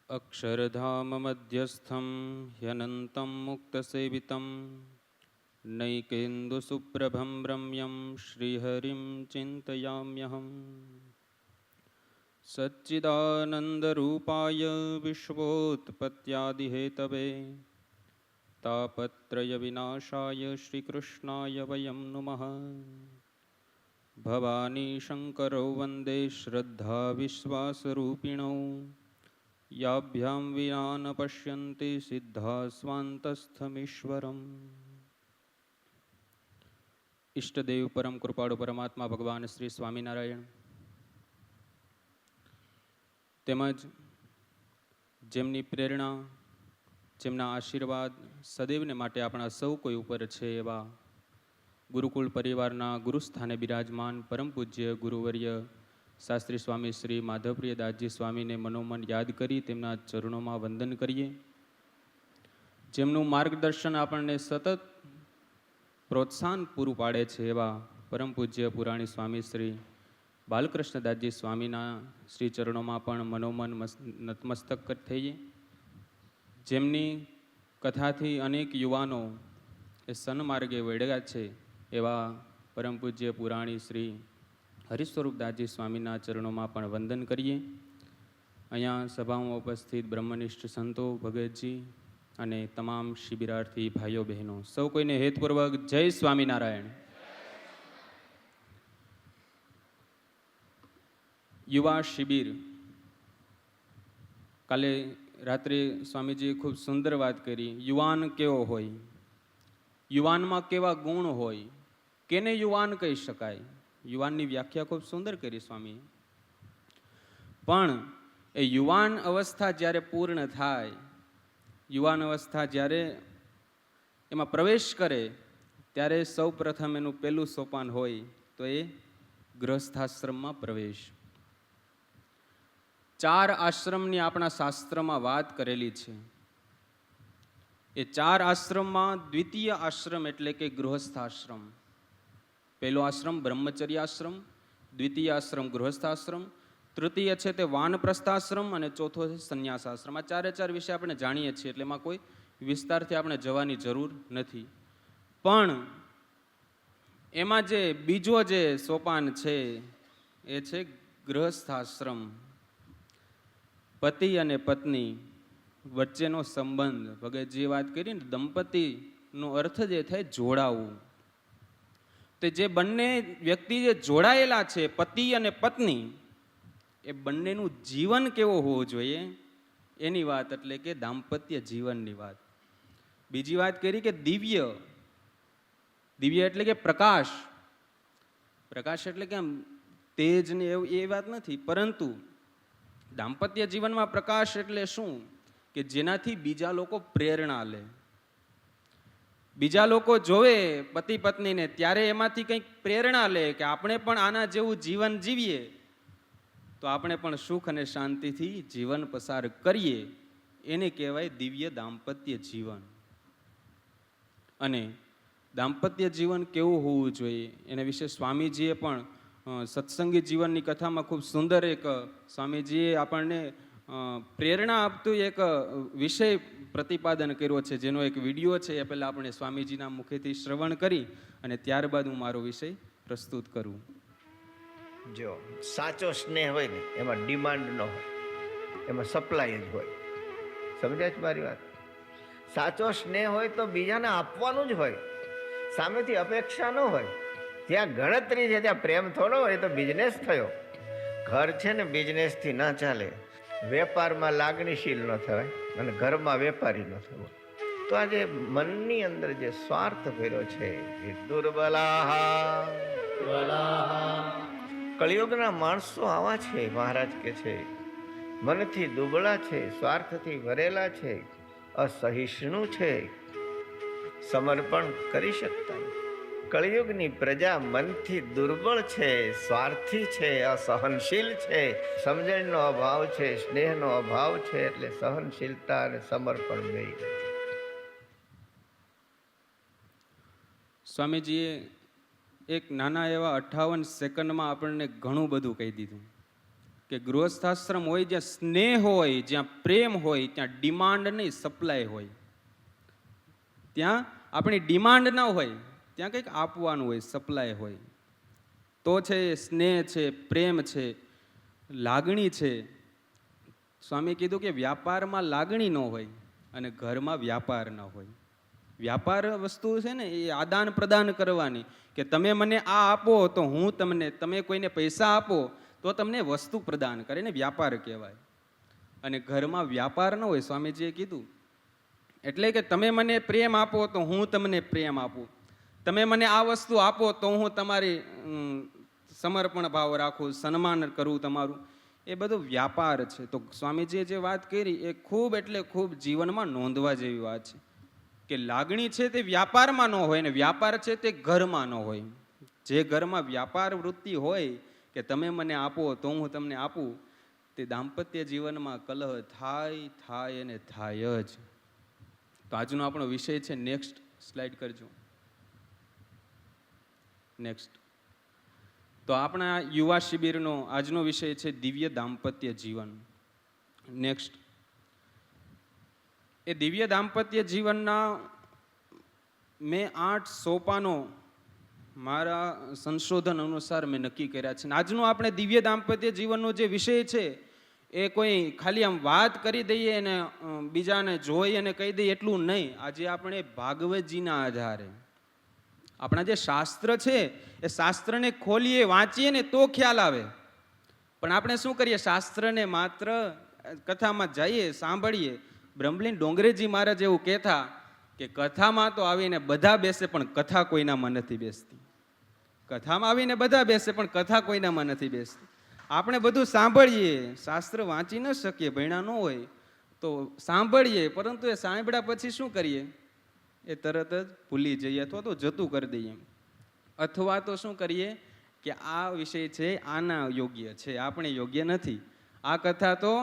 અક્ષરધામ મધ્યસ્થમ હ્યનંતમ મુક્તસેવિતમ નૈકેન્દુસુપ્રભમ રમ્યમ શ્રીહરિમ ચિંતયામ્યહમ. સચ્ચિદાનંદરૂપાય વિશ્વોત્પત્યાદિહેતવે તાપત્રય વિનાશાય શ્રીકૃષ્ણાય વયમ નુમઃ. ભવાની શંકરૌ વંદે શ્રદ્ધા વિશ્વાસરૂપિણૌ યાભ્યામ વિના ન પશ્યન્તિ સિદ્ધા સ્વાંતસ્થમીશ્વરમ. ઈષ્ટદેવ પરમ કૃપાળુ પરમાત્મા ભગવાન શ્રી સ્વામિનારાયણ તેમજ જેમની પ્રેરણા, જેમના આશીર્વાદ સદૈવને માટે આપણા સૌ કોઈ ઉપર છે એવા ગુરુકુળ પરિવારના ગુરુસ્થાને બિરાજમાન પરમ પૂજ્ય ગુરુવર્ય શાસ્ત્રી સ્વામી શ્રી માધવપ્રિયદાસજી સ્વામીને મનોમન યાદ કરી તેમના ચરણોમાં વંદન કરીએ. જેમનું માર્ગદર્શન આપણને સતત પ્રોત્સાહન પૂરું પાડે છે એવા પરમ પૂજ્ય પુરાણી સ્વામી શ્રી બાલકૃષ્ણદાસજી સ્વામીના શ્રી ચરણોમાં પણ મનોમન નતમસ્તક થઈએ. જેમની કથાથી અનેક યુવાનો એ સન્માર્ગે વળ્યા છે એવા પરમ પૂજ્ય પુરાણી શ્રી હરિસ્વરૂપદાસજી સ્વામીના ચરણોમાં પણ વંદન કરીએ. અહીંયા સભામાં ઉપસ્થિત બ્રહ્મનિષ્ઠ સંતો, ભગતજી અને તમામ શિબિરાર્થી ભાઈઓ બહેનો સૌ કોઈને હેતપૂર્વક જય સ્વામિનારાયણ. યુવા શિબિર, કાલે રાત્રે સ્વામીજીએ ખૂબ સુંદર વાત કરી. યુવાન કેવો હોય, યુવાનમાં કેવા ગુણ હોય, કેને યુવાન કહી શકાય, યુવાનની વ્યાખ્યા ખૂબ સુંદર કરી સ્વામીએ. પણ એ યુવાન અવસ્થા જ્યારે પૂર્ણ થાય, યુવાન અવસ્થા જ્યારે એમાં પ્રવેશ કરે ત્યારે સૌ પ્રથમ એનું પહેલું સોપાન હોય તો એ ગૃહસ્થાશ્રમમાં પ્રવેશ. 4 આશ્રમની આપણા શાસ્ત્રમાં વાત કરેલી છે. એ 4 આશ્રમમાં દ્વિતીય આશ્રમ એટલે કે ગૃહસ્થાશ્રમ. પહેલો આશ્રમ બ્રહ્મચર્યાશ્રમ, દ્વિતીય આશ્રમ ગૃહસ્થાશ્રમ, તૃતીય છે તે વાનપ્રસ્થાશ્રમ અને ચોથો છે સંન્યાસાશ્રમ. આ 4 વિશે આપણે જાણીએ છીએ એટલે એમાં કોઈ વિસ્તારથી આપણે જવાની જરૂર નથી. પણ એમાં જે બીજો જે સોપાન છે એ છે ગૃહસ્થાશ્રમ. પતિ અને પત્ની વચ્ચેનો સંબંધ, ભગતજીએ વાત કરી ને, દંપતીનો અર્થ જે થાય જોડાવું. તે જે બંને વ્યક્તિ જે જોડાયેલા છે, પતિ અને પત્ની, એ બંનેનું જીવન કેવો હોવું જોઈએ એની વાત, એટલે કે દાંપત્ય જીવનની વાત. બીજી વાત કરી કે દિવ્ય, દિવ્ય એટલે કે પ્રકાશ. પ્રકાશ એટલે કે આમ તેજ ને એવું એ વાત નથી, પરંતુ દાંપત્ય જીવનમાં પ્રકાશ એટલે શું કે જેનાથી બીજા લોકો પ્રેરણા લે. બીજા લોકો જોવે પતિ પત્નીને ત્યારે એમાંથી કંઈક પ્રેરણા લે કે આપણે પણ આના જેવું જીવન જીવીએ તો આપણે પણ સુખ અને શાંતિથી જીવન પસાર કરીએ. એને કહેવાય દિવ્ય દાંપત્ય જીવન. અને દાંપત્ય જીવન કેવું હોવું જોઈએ એના વિશે સ્વામીજીએ પણ સત્સંગી જીવનની કથામાં ખૂબ સુંદર એક સ્વામીજીએ આપણને પ્રેરણા આપતું એક વિષય પ્રતિપાદન કર્યો છે, જેનો એક વિડીયો છે. એ પહેલાં આપણે સ્વામીજીના મુખેથી શ્રવણ કરી અને ત્યારબાદ હું મારો વિષય પ્રસ્તુત કરું. જો સાચો સ્નેહ હોય ને એમાં ડિમાન્ડ ન હોય, એમાં સપ્લાય જ હોય. સમજાય છે મારી વાત? સાચો સ્નેહ હોય તો બીજાને આપવાનું જ હોય, સામેથી અપેક્ષા ન હોય. જ્યાં ગણતરી છે ત્યાં પ્રેમ થોડો હોય, તો બિઝનેસ થયો. ઘર છે ને બિઝનેસથી ના ચાલે. વેપારમાં લાગણીશીલ ન થવાય અને ઘરમાં વેપારી ન થવો. તો આજે મનની અંદર જે સ્વાર્થ ભર્યો છે એ દુર્બલા. કળિયુગના માણસો આવા છે. મહારાજ કે છે મનથી દુબળા છે, સ્વાર્થથી ભરેલા છે, અસહિષ્ણુ છે, સમર્પણ કરી શકતા. કળિયુગની પ્રજા મનથી દુર્બળ છે, સ્વાર્થી છે, અસહનશીલ છે, સમજણનો અભાવ છે, સ્નેહનો અભાવ છે. એટલે સહનશીલતા અને સમર્પણ બે. સ્વામીજીએ એક નાના એવા 58 સેકન્ડમાં આપણને ઘણું બધું કહી દીધું. કે ગૃહસ્થાશ્રમ હોય જ્યાં સ્નેહ હોય, જ્યાં પ્રેમ હોય, ત્યાં ડિમાન્ડ નહીં, સપ્લાય હોય. ત્યાં આપણી ડિમાન્ડ ના હોય, ત્યાં કંઈક આપવાનું હોય, સપ્લાય હોય. તો છે સ્નેહ છે, પ્રેમ છે, લાગણી છે. સ્વામી કીધું કે વ્યાપારમાં લાગણી ન હોય અને ઘરમાં વ્યાપાર ન હોય. વ્યાપાર વસ્તુ છે ને એ આદાન પ્રદાન કરવાની, કે તમે મને આ આપો તો હું તમને, તમે કોઈને પૈસા આપો તો તમને વસ્તુ પ્રદાન કરે ને, વ્યાપાર કહેવાય. અને ઘરમાં વ્યાપાર ન હોય, સ્વામીજીએ કીધું. એટલે કે તમે મને પ્રેમ આપો તો હું તમને પ્રેમ આપું, તમે મને આ વસ્તુ આપો તો હું તમારી સમર્પણ ભાવ રાખું, સન્માન કરું તમારું. એ બધું વ્યાપાર છે. તો સ્વામીજીએ જે વાત કરી એ ખૂબ એટલે ખૂબ જીવનમાં નોંધવા જેવી વાત છે, કે લાગણી છે તે વ્યાપારમાં ન હોય ને વ્યાપાર છે તે ઘરમાં ન હોય. જે ઘરમાં વ્યાપાર વૃત્તિ હોય કે તમે મને આપો તો હું તમને આપું, તે દાંપત્ય જીવનમાં કલહ થાય અને થાય જ. તો આજનો આપણો વિષય છે, નેક્સ્ટ સ્લાઇડ કરજો. નેક્સ્ટ. તો આપણા યુવા શિબિરનો આજનો વિષય છે દિવ્ય દાંપત્ય જીવન. નેક્સ્ટ. એ દિવ્ય દાંપત્ય જીવનના મેં 8 સોપાનો મારા સંશોધન અનુસાર મેં નક્કી કર્યા છે. આજનો આપણે દિવ્ય દાંપત્ય જીવનનો જે વિષય છે એ કોઈ ખાલી આમ વાત કરી દઈએ અને બીજાને જોઈ અને કહી દઈએ એટલું નહીં. આજે આપણે ભાગવતજીના આધારે આપણા જે શાસ્ત્ર છે એ શાસ્ત્રને ખોલીએ, વાંચીએ ને તો ખ્યાલ આવે. પણ આપણે શું કરીએ, શાસ્ત્રને માત્ર કથામાં જઈએ, સાંભળીએ. બ્રહ્મલીન ડોંગરેજી મહારાજ એવું કહેતા કે કથામાં તો આવીને બધા બેસે પણ કથા કોઈનામાં નથી બેસતી. કથામાં આવીને બધા બેસે પણ કથા કોઈનામાં નથી બેસતી. આપણે બધું સાંભળીએ, શાસ્ત્ર વાંચી ન શકીએ, ભણ્યા ન હોય તો સાંભળીએ, પરંતુ એ સાંભળ્યા પછી શું કરીએ, એ તરત જ ભૂલી જઈએ અથવા તો જતું કરી દઈએ. અથવા તો શું કરીએ કે આ વિષય છે આના યોગ્ય છે, આપણે યોગ્ય નથી. આ કથા તો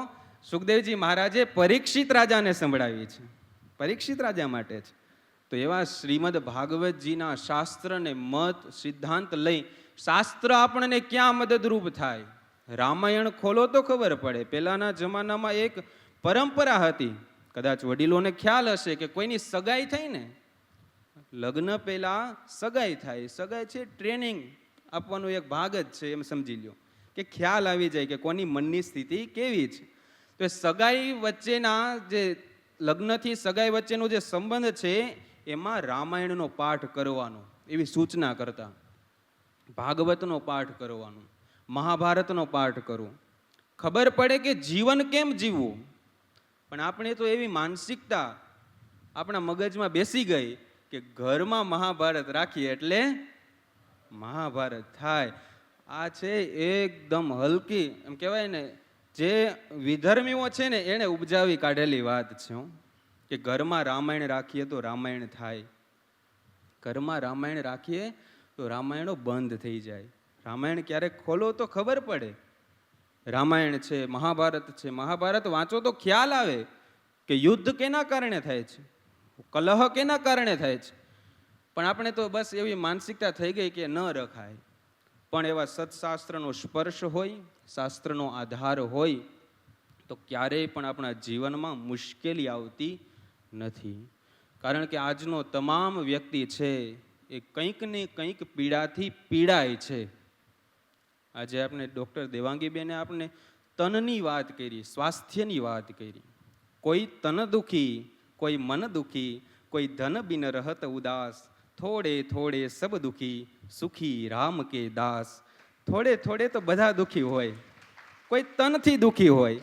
સુખદેવજી મહારાજે પરીક્ષિત રાજાને સંભળાવી છે, પરીક્ષિત રાજા માટે છે. તો એવા શ્રીમદ ભાગવતજીના શાસ્ત્રને મત સિદ્ધાંત લઈ શાસ્ત્ર આપણને ક્યાં મદદરૂપ થાય. રામાયણ ખોલો તો ખબર પડે. પહેલાના જમાનામાં એક પરંપરા હતી, કદાચ વડીલોને ખ્યાલ હશે, કે કોઈની સગાઈ થઈ ને, લગ્ન પહેલા સગાઈ થાય. સગાઈ છે ટ્રેનિંગ આપવાનો એક ભાગ જ છે, એમ સમજી લ્યો, કે ખ્યાલ આવી જાય કે કોની મનની સ્થિતિ કેવી છે. તો એ સગાઈ વચ્ચેના જે લગ્નથી સગાઈ વચ્ચેનો જે સંબંધ છે એમાં રામાયણનો પાઠ કરવાનો એવી સૂચના કરતા, ભાગવતનો પાઠ કરવાનો, મહાભારતનો પાઠ કરવો. ખબર પડે કે જીવન કેમ જીવવું. પણ આપણે તો એવી માનસિકતા આપણા મગજમાં બેસી ગઈ કે ઘરમાં મહાભારત રાખીએ એટલે મહાભારત થાય. આ છે એકદમ હલકી, એમ કહેવાય ને, જે વિધર્મીઓ છે ને એને ઉપજાવી કાઢેલી વાત છે, કે ઘરમાં રામાયણ રાખીએ તો રામાયણ થાય, ઘરમાં રામાયણ રાખીએ તો રામાયણો બંધ થઈ જાય. રામાયણ ક્યારેક ખોલો તો ખબર પડે. રામાયણ છે, મહાભારત છે. મહાભારત વાંચો તો ખ્યાલ આવે કે યુદ્ધ કેના કારણે થાય છે, કલહ કેના કારણે થાય છે. પણ આપણે તો બસ એવી માનસિકતા થઈ ગઈ કે ન રખાય. પણ એવા સત્શાસ્ત્રનો સ્પર્શ હોય, શાસ્ત્રનો આધાર હોય તો ક્યારેય પણ આપણા જીવનમાં મુશ્કેલી આવતી નથી. કારણ કે આજનો તમામ વ્યક્તિ છે એ કંઈક ને કંઈક પીડાથી પીડાય છે. આજે આપણે ડૉક્ટર દેવાંગીબેને આપણે તનની વાત કરી, સ્વાસ્થ્યની વાત કરી. કોઈ તન દુખી, કોઈ મન દુખી, કોઈ ધન બિન રહત ઉદાસ, થોડે થોડે સબ દુખી, સુખી રામ કે દાસ. થોડે થોડે તો બધા દુખી હોય. કોઈ તનથી દુખી હોય,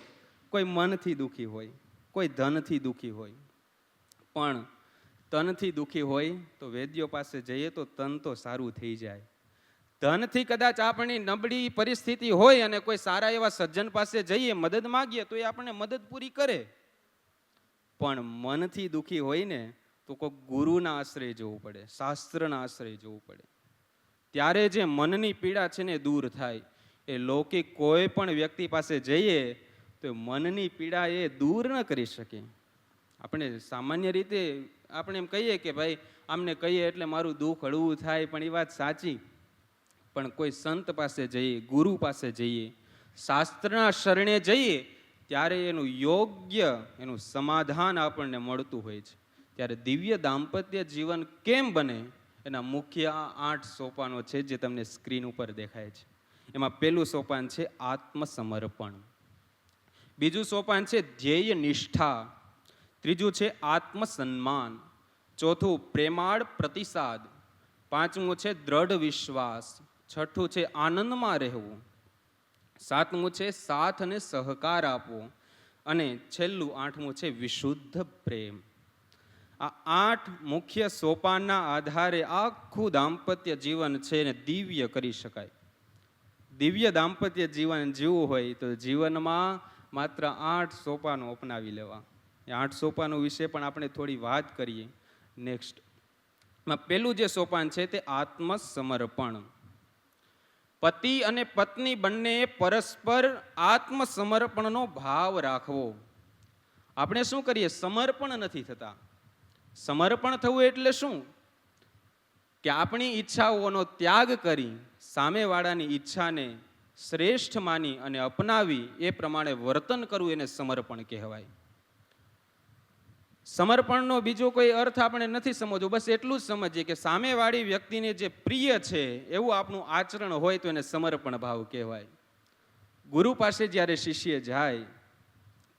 કોઈ મનથી દુખી હોય, કોઈ ધનથી દુખી હોય. પણ તનથી દુખી હોય તો વૈદ્યો પાસે જઈએ તો તન તો સારું થઈ જાય. ધનથી કદાચ આપણી નબળી પરિસ્થિતિ હોય અને કોઈ સારા એવા સજ્જન પાસે જઈએ, મદદ માગીએ તો એ આપણને મદદ પૂરી કરે. પણ મનથી દુખી હોય ને તો કોઈ ગુરુના આશ્રય જવું પડે, શાસ્ત્રના આશ્રય જવું પડે. ત્યારે જે મનની પીડા છે ને દૂર થાય. એ લૌકિક કોઈ પણ વ્યક્તિ પાસે જઈએ તો મનની પીડા એ દૂર ન કરી શકે. આપણે સામાન્ય રીતે આપણે એમ કહીએ કે ભાઈ આમને કહીએ એટલે મારું દુઃખ હળવું થાય, પણ એ વાત સાચી. પણ કોઈ સંત પાસે જઈએ, ગુરુ પાસે જઈએ, શાસ્ત્રના શરણે જઈએ ત્યારે એનું સમાધાન આપણને મળતું હોય છે. ત્યારે દિવ્ય દાંપત્ય જીવન કેમ બને એના મુખ્ય 8 સોપાનો છે જે તમને સ્ક્રીન ઉપર દેખાય છે. એમાં પહેલું સોપાન છે આત્મસમર્પણ, બીજું સોપાન છે ધ્યેય નિષ્ઠા, ત્રીજું છે આત્મસન્માન, ચોથું પ્રેમાળ પ્રતિસાદ, પાંચમું છે દ્રઢ વિશ્વાસ, છઠ્ઠું છે આનંદમાં રહેવું, સાતમું છે સાથ અને સહકાર આપવો, અને છેલ્લું 8મું છે વિશુદ્ધ પ્રેમ. આ 8 મુખ્ય સોપાનના આધારે આખું દાંપત્ય જીવન છે ને દિવ્ય કરી શકાય. દિવ્ય દાંપત્ય જીવન જીવવું હોય તો જીવનમાં માત્ર 8 સોપાનો અપનાવી લેવા. એ 8 સોપાનો વિશે પણ આપણે થોડી વાત કરીએ નેક્સ્ટ. પહેલું જે સોપાન છે તે આત્મસમર્પણ. પતિ અને પત્ની બંને પરસ્પર આત્મસમર્પણનો ભાવ રાખવો. આપણે શું કરીએ? સમર્પણ નથી થતા. સમર્પણ થવું એટલે શું? કે આપણી ઈચ્છાઓનો ત્યાગ કરી સામેવાળાની ઈચ્છાને શ્રેષ્ઠ માની અને અપનાવી એ પ્રમાણે વર્તન કરવું એને સમર્પણ કહેવાય. સમર્પણનો બીજો કોઈ અર્થ આપણે નથી સમજવો. બસ એટલું જ સમજીએ કે સામેવાળી વ્યક્તિને જે પ્રિય છે એવું આપણું આચરણ હોય તો એને સમર્પણ ભાવ કહેવાય. ગુરુ પાસે જ્યારે શિષ્ય જાય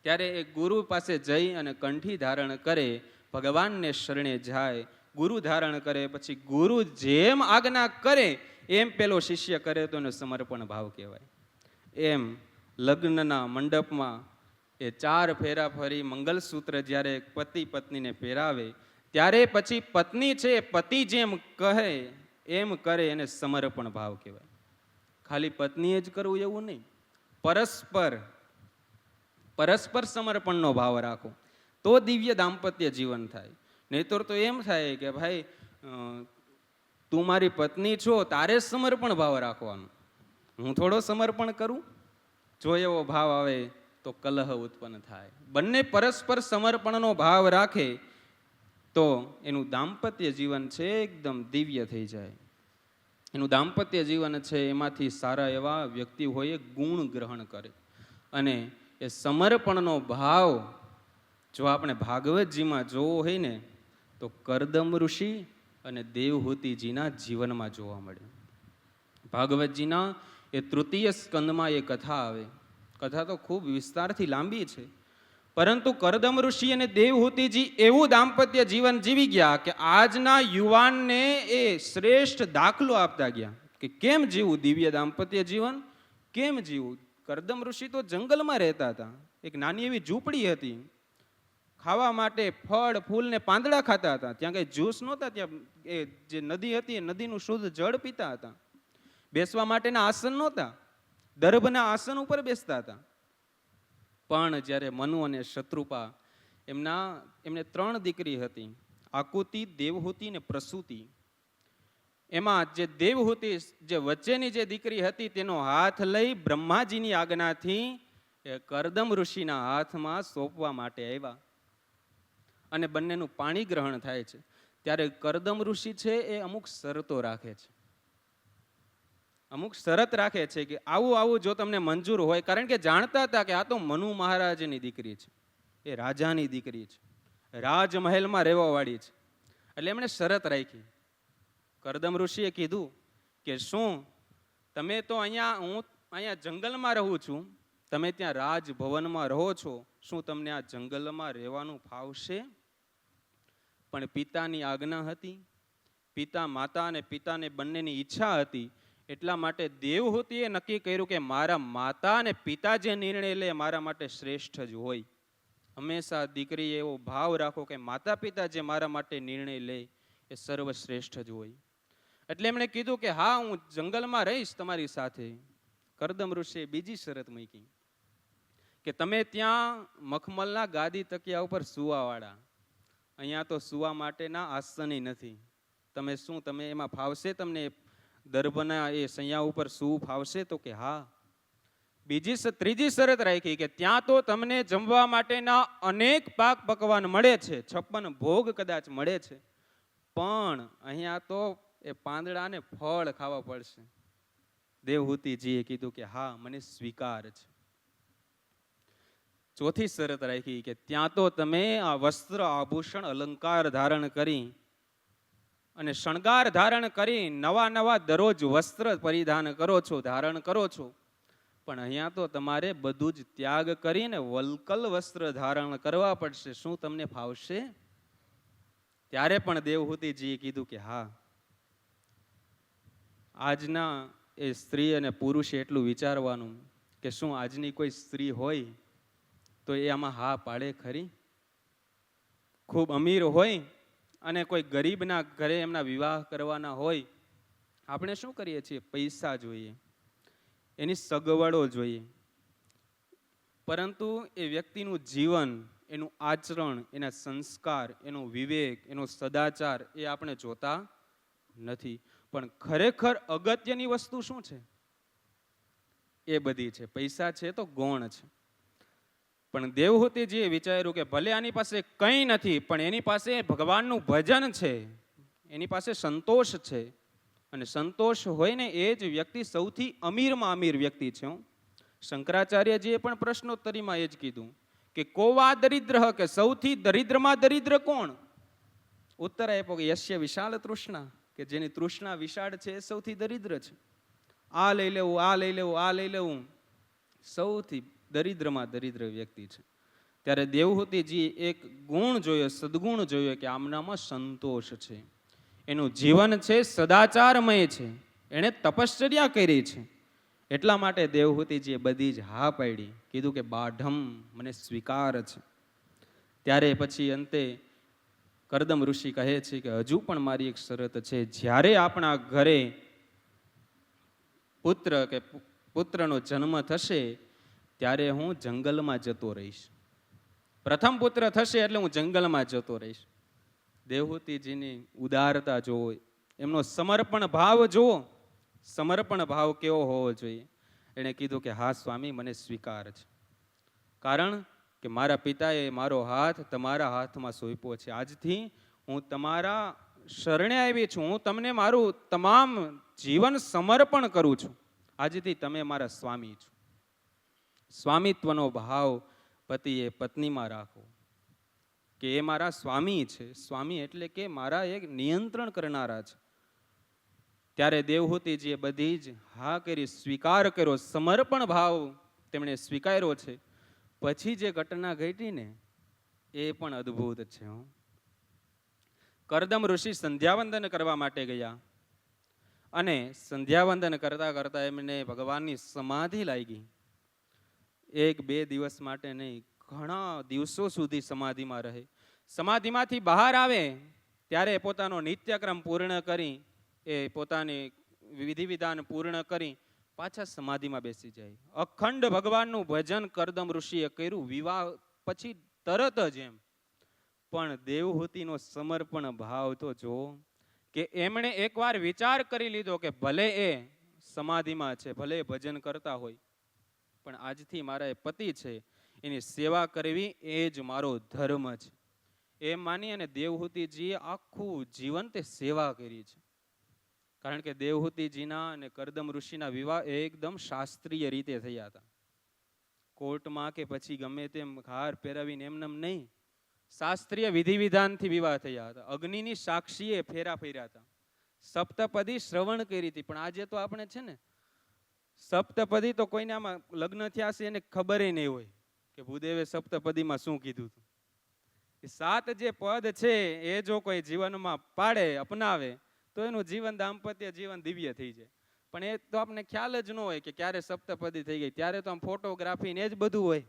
ત્યારે એ ગુરુ પાસે જઈ અને કંઠી ધારણ કરે, ભગવાનને શરણે જાય, ગુરુ ધારણ કરે, પછી ગુરુ જેમ આજ્ઞા કરે એમ પેલો શિષ્ય કરે તો એનો સમર્પણ ભાવ કહેવાય. એમ લગ્નના મંડપમાં એ 4 ફેરા ફરી મંગલસૂત્ર જ્યારે પતિ પત્નીને પહેરાવે ત્યારે પછી પત્ની છે પતિ જેમ કહે એમ કરે એને સમર્પણ ભાવ કહેવાય. ખાલી પત્નીએ જ કરવું એવું નહીં, પરસ્પર સમર્પણનો ભાવ રાખો તો દિવ્ય દાંપત્ય જીવન થાય. નહીતર તો એમ થાય કે ભાઈ તું મારી પત્ની છો, તારે સમર્પણ ભાવ રાખવાનો, હું થોડો સમર્પણ કરું. જો એવો ભાવ આવે તો કલહ ઉત્પન્ન થાય. બંને પરસ્પર સમર્પણનો ભાવ રાખે તો એનું દાંપત્ય જીવન છે એકદમ દિવ્ય થઈ જાય. એનું દાંપત્ય જીવન છે એમાંથી સારા એવા વ્યક્તિ હોય ગુણ ગ્રહણ કરે. અને એ સમર્પણનો ભાવ જો આપણે ભાગવતજીમાં જોવો હોય ને તો કરદમ ઋષિ અને દેવહૂતિજીના જીવનમાં જોવા મળે. ભાગવતજીના એ 3ય સ્કંદમાં એ કથા આવે. કથા તો ખૂબ વિસ્તારથી લાંબી છે, પરંતુ કરદમ ઋષિ અને દેવહૂતિજી એવું દાંપત્ય જીવન જીવી ગયા કે આજના યુવાનને એ શ્રેષ્ઠ દાખલો આપતા ગયા કે કેમ જીવવું દિવ્ય દાંપત્ય જીવન, કેમ જીવવું. કરદમ ઋષિ તો જંગલમાં રહેતા હતા. એક નાની એવી ઝૂંપડી હતી. ખાવા માટે ફળ ફૂલ ને પાંદડા ખાતા હતા. ત્યાં કઈ જ્યુસ નહોતા. ત્યાં એ જે નદી હતી એ નદીનું શુદ્ધ જળ પીતા હતા. બેસવા માટેના આસન નહોતા, દર્ભના આસન ઉપર બેસતા હતા. પણ જ્યારે મનુ અને શત્રુપા એમને 3 દીકરી હતી, આકુતિ, દેવહૂતિ ને પ્રસૂતિ. એમાં જે દેવહૂતિ જે વચ્ચેની જે દીકરી હતી તેનો હાથ લઈ બ્રહ્માજીની આજ્ઞાથી એ કરદમ ઋષિના હાથમાં સોંપવા માટે આવ્યા અને બંનેનું પાણી ગ્રહણ થાય છે. ત્યારે કરદમ ઋષિ છે એ અમુક શરતો રાખે છે. અમુક શરત રાખે છે કે આવું જો તમને મંજૂર હોય, કારણ કે જાણતા હતા કે આ તો મનુ મહારાજની દીકરી છે, એ રાજાની દીકરી છે, રાજમહેલમાં રહેવાવાળી છે. એટલે એમણે શરત રાખી. કરદમ ઋષિએ કીધું કે શું તમે તો હું અહીંયા જંગલમાં રહું છું, તમે ત્યાં રાજભવનમાં રહો છો, શું તમને આ જંગલમાં રહેવાનું ફાવશે? પણ પિતાની આજ્ઞા હતી, પિતા માતા અને પિતાને બંનેની ઈચ્છા હતી. એટલા માટે દેવહૂતિએ નક્કી કર્યું કે મારા માતા અને પિતા જે નિર્ણય લે મારા માટે શ્રેષ્ઠ જ હોય. હંમેશા દીકરીએ એવો ભાવ રાખો કે માતા પિતા જે મારા માટે નિર્ણય લે એ સર્વશ્રેષ્ઠ જ હોય. એટલે એમણે કીધું કે હા, હું જંગલમાં રહીશ તમારી સાથે. કરદમ ઋષિએ બીજી શરત મૂકી કે તમે ત્યાં મખમલના ગાદી તકિયા ઉપર સુવાવાળા, અહીંયા તો સુવા માટેના આસન નથી. તમે એમાં ફાવશે? તમને દર્ભના એ સૈયા ઉપર સૂવું ફાવશે? તો કે હા. ત્રીજી શરત રાખી કે ત્યાં તો તમને જમવા માટેના અનેક પાક પકવાન મળે છે, 56 ભોગ કદાચ મળે છે, પણ અહીંયા તો એ પાંદડા ને ફળ ખાવા પડશે. દેવહૂતિજીએ કીધું કે હા, મને સ્વીકાર છે. ચોથી શરત રાખી કે ત્યાં તો તમે આ વસ્ત્ર આભૂષણ અલંકાર ધારણ કરી અને શણગાર ધારણ કરી નવા નવા દરરોજ વસ્ત્ર પરિધાન કરો છો, ધારણ કરો છો, પણ અહીંયા તો તમારે બધું જ ત્યાગ કરીને વલ્કલ વસ્ત્ર ધારણ કરવા પડશે. શું તમને ફાવશે? ત્યારે પણ દેવહૂતિજીએ કીધું કે હા. આજના એ સ્ત્રી અને પુરુષે એટલું વિચારવાનું કે શું આજની કોઈ સ્ત્રી હોય તો એ આમાં હા પાડે ખરી? ખૂબ અમીર હોય અને કોઈ ગરીબના ઘરે એમના વિવાહ કરવાના હોય, આપણે શું કરીએ છીએ? પૈસા જોઈએ, એની સગવડો જોઈએ, પરંતુ એ વ્યક્તિનું જીવન, એનું આચરણ, એના સંસ્કાર, એનો વિવેક, એનો સદાચાર એ આપણે જોતા નથી. પણ ખરેખર અગત્યની વસ્તુ શું છે? એ બધી છે. પૈસા છે તો ગૌણ છે. પણ દેવહૂતિજીએ વિચાર્યું કે ભલે આની પાસે કંઈ નથી, પણ એની પાસે ભગવાનનું ભજન છે, એની પાસે સંતોષ છે, અને સંતોષ હોય ને એ જ વ્યક્તિ સૌથી અમીરમાં અમીર વ્યક્તિ છે. શંકરાચાર્યજીએ પણ પ્રશ્નોત્તરીમાં એ જ કીધું કે કોવા દરિદ્ર, કે સૌથી દરિદ્રમાં દરિદ્ર કોણ? ઉત્તર આપ્યો કે યસ્ય વિશાળ તૃષ્ણા, કે જેની તૃષ્ણા વિશાળ છે એ સૌથી દરિદ્ર છે. આ લઈ લેવું, આ લઈ લેવું, આ લઈ લેવું, સૌથી દરિદ્રમાં દરિદ્ર વ્યક્તિ છે. ત્યારે દેવહૂતિજી એક ગુણ જોયો, સદગુણ જોયો કે આમનામાં સંતોષ છે, એનું જીવન છે સદાચારમય છે, એણે તપશ્ચર્યા કરી છે. એટલા માટે દેવહૂતિજીએ બધી જ હા પાડી, કીધું કે બાઢમ, મને સ્વીકાર છે. ત્યારે પછી અંતે કરદમ ઋષિ કહે છે કે હજુ પણ મારી એક શરત છે, જ્યારે આપણા ઘરે પુત્રનો જન્મ થશે ત્યારે હું જંગલમાં જતો રહીશ. પ્રથમ પુત્ર થશે એટલે હું જંગલમાં જતો રહીશ. દેવહૂતિજીની ઉદારતા જોવો, એમનો સમર્પણ ભાવ જોવો. સમર્પણ ભાવ કેવો હોવો જોઈએ? એણે કીધું કે હા સ્વામી, મને સ્વીકાર છે, કારણ કે મારા પિતાએ મારો હાથ તમારા હાથમાં સોંપ્યો છે. આજથી હું તમારા શરણે આવી છું, હું તમને મારું તમામ જીવન સમર્પણ કરું છું. આજથી તમે મારા સ્વામી છો. સ્વામિત્વનો ભાવ પતિએ પત્નીમાં રાખો કે એ મારા સ્વામી છે. સ્વામી એટલે કે મારા એક નિયંત્રણ કરનારા છે. ત્યારે દેવહૂતિજીએ બધી જ હા કરી, સ્વીકાર કર્યો, સમર્પણ ભાવ તેમણે સ્વીકાર્યો છે. પછી જે ઘટના ઘટી ને એ પણ અદ્ભુત છે. કરદમ ઋષિ સંધ્યાવંદન કરવા માટે ગયા અને સંધ્યાવંદન કરતા કરતા એમને ભગવાનની સમાધિ લાગી. 1-2 દિવસ માટે નહીં, ઘણા દિવસો સુધી સમાધિમાં રહે. સમાધિમાંથી બહાર આવે ત્યારે પોતાનો નિત્યક્રમ પૂર્ણ કરી, એ પોતાની વિધિ વિધાન પૂર્ણ કરી પાછા સમાધિમાં બેસી જાય. અખંડ ભગવાનનું ભજન કરદમ ઋષિએ કર્યું, વિવાહ પછી તરત જ એમ. પણ દેવહૂતિનો સમર્પણ ભાવ તો જો, કે એમણે એકવાર વિચાર કરી લીધો કે ભલે એ સમાધિમાં છે, ભલે એ ભજન કરતા હોય, પણ આજથી મારા એ પતિ છે, એની સેવા કરવી એ જ મારો ધર્મ છે. એમ માની અને દેવહૂતિજીએ આખું જીવન તે સેવા કરી છે. કારણ કે દેવહૂતિજીના અને કરદમ ઋષિના વિવાહ એકદમ શાસ્ત્રીય રીતે થયા હતા. કોર્ટમાં કે પછી ગમે તેમ હાર પહેરાવીને એમનેમ નહીં, શાસ્ત્રીય વિધિ વિધાનથી વિવાહ થયા હતા. અગ્નિની સાક્ષીએ ફેરા ફેર્યા હતા. સપ્તપદી શ્રવણ કરી હતી. પણ આજે તો આપણે છે ને, સપ્તપદી તો કોઈને આમાં લગ્ન થયા છે એને ખબર નહીં હોય કે ભૂદેવે સપ્તપદીમાં શું કીધું હતું. એ 7 જે પદ છે એ જો કોઈ જીવનમાં પાડે, અપનાવે, તો એનું જીવન, દાંપત્ય જીવન દિવ્ય થઈ જાય. પણ એ તો આપણને ખ્યાલ જ ન હોય કે ક્યારે સપ્તપદી થઈ ગઈ. ત્યારે તો આમ ફોટોગ્રાફી ને જ બધું હોય.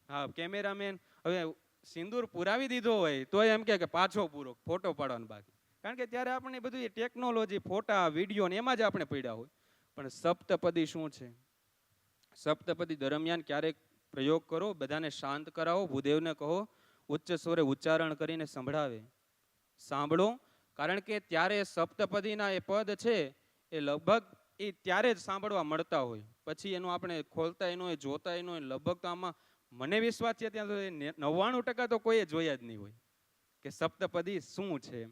હા, કેમેરામેન હવે સિંદૂર પુરાવી દીધો હોય તો એમ કે પાછો પૂરો, ફોટો પાડવાનો બાકી. કારણ કે ત્યારે આપણે બધું ટેકનોલોજી, ફોટા, વિડીયો ને એમાં જ આપણે પડ્યા હોય. પણ સપ્તપદી શું છે? સપ્તપદી દરમિયાન ક્યારેક પ્રયોગ કરો, બધાને શાંત કરાવો, ભૂદેવને કહો ઉચ્ચ સ્વરે ઉચ્ચારણ કરીને સંભળાવે, સાંભળો. કારણ કે ત્યારે સપ્તપદીના એ પદ છે એ લગભગ એ ત્યારે જ સાંભળવા મળતા હોય. પછી એનું આપણે ખોલતા એનો જોતા એનો લગભગ તો આમાં મને વિશ્વાસ છે ત્યાં સુધી 99% તો કોઈ જોયા જ નહીં હોય કે સપ્તપદી શું છે.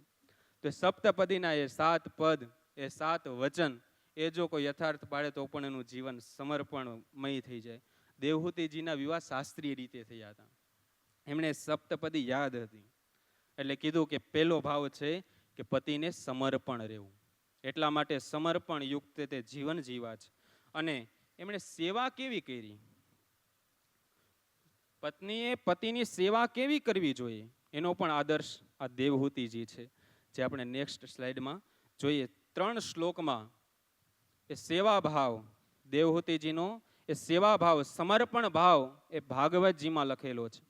તો સપ્તપદીના એ 7 પદ, એ 7 વચન, એ જો કોઈ યથાર્થ પાડે તો પણ એનું જીવન સમર્પણમય થઈ જાય. દેવહૂતિજીના વિવાહ શાસ્ત્રીય રીતે થયા હતા. એમણે સપ્તપદી યાદ હતી એટલે કીધું કે પહેલો ભાવ છે કે પતિને સમર્પણ રહેવું. એટલા માટે સમર્પણ યુક્ત તે જીવન જીવા છે. અને એમણે સેવા કેવી કરી? પત્નીએ પતિની સેવા કેવી કરવી જોઈએ એનો પણ આદર્શ આ દેવહૂતિજી છે, જે આપણે નેક્સ્ટ સ્લાઇડમાં જોઈએ. 3 શ્લોકમાં એ સેવા ભાવ દેવહૂતિજીનો, એ સેવા ભાવ, સમર્પણ ભાવ એ ભાગવતજીમાં લખેલો છે.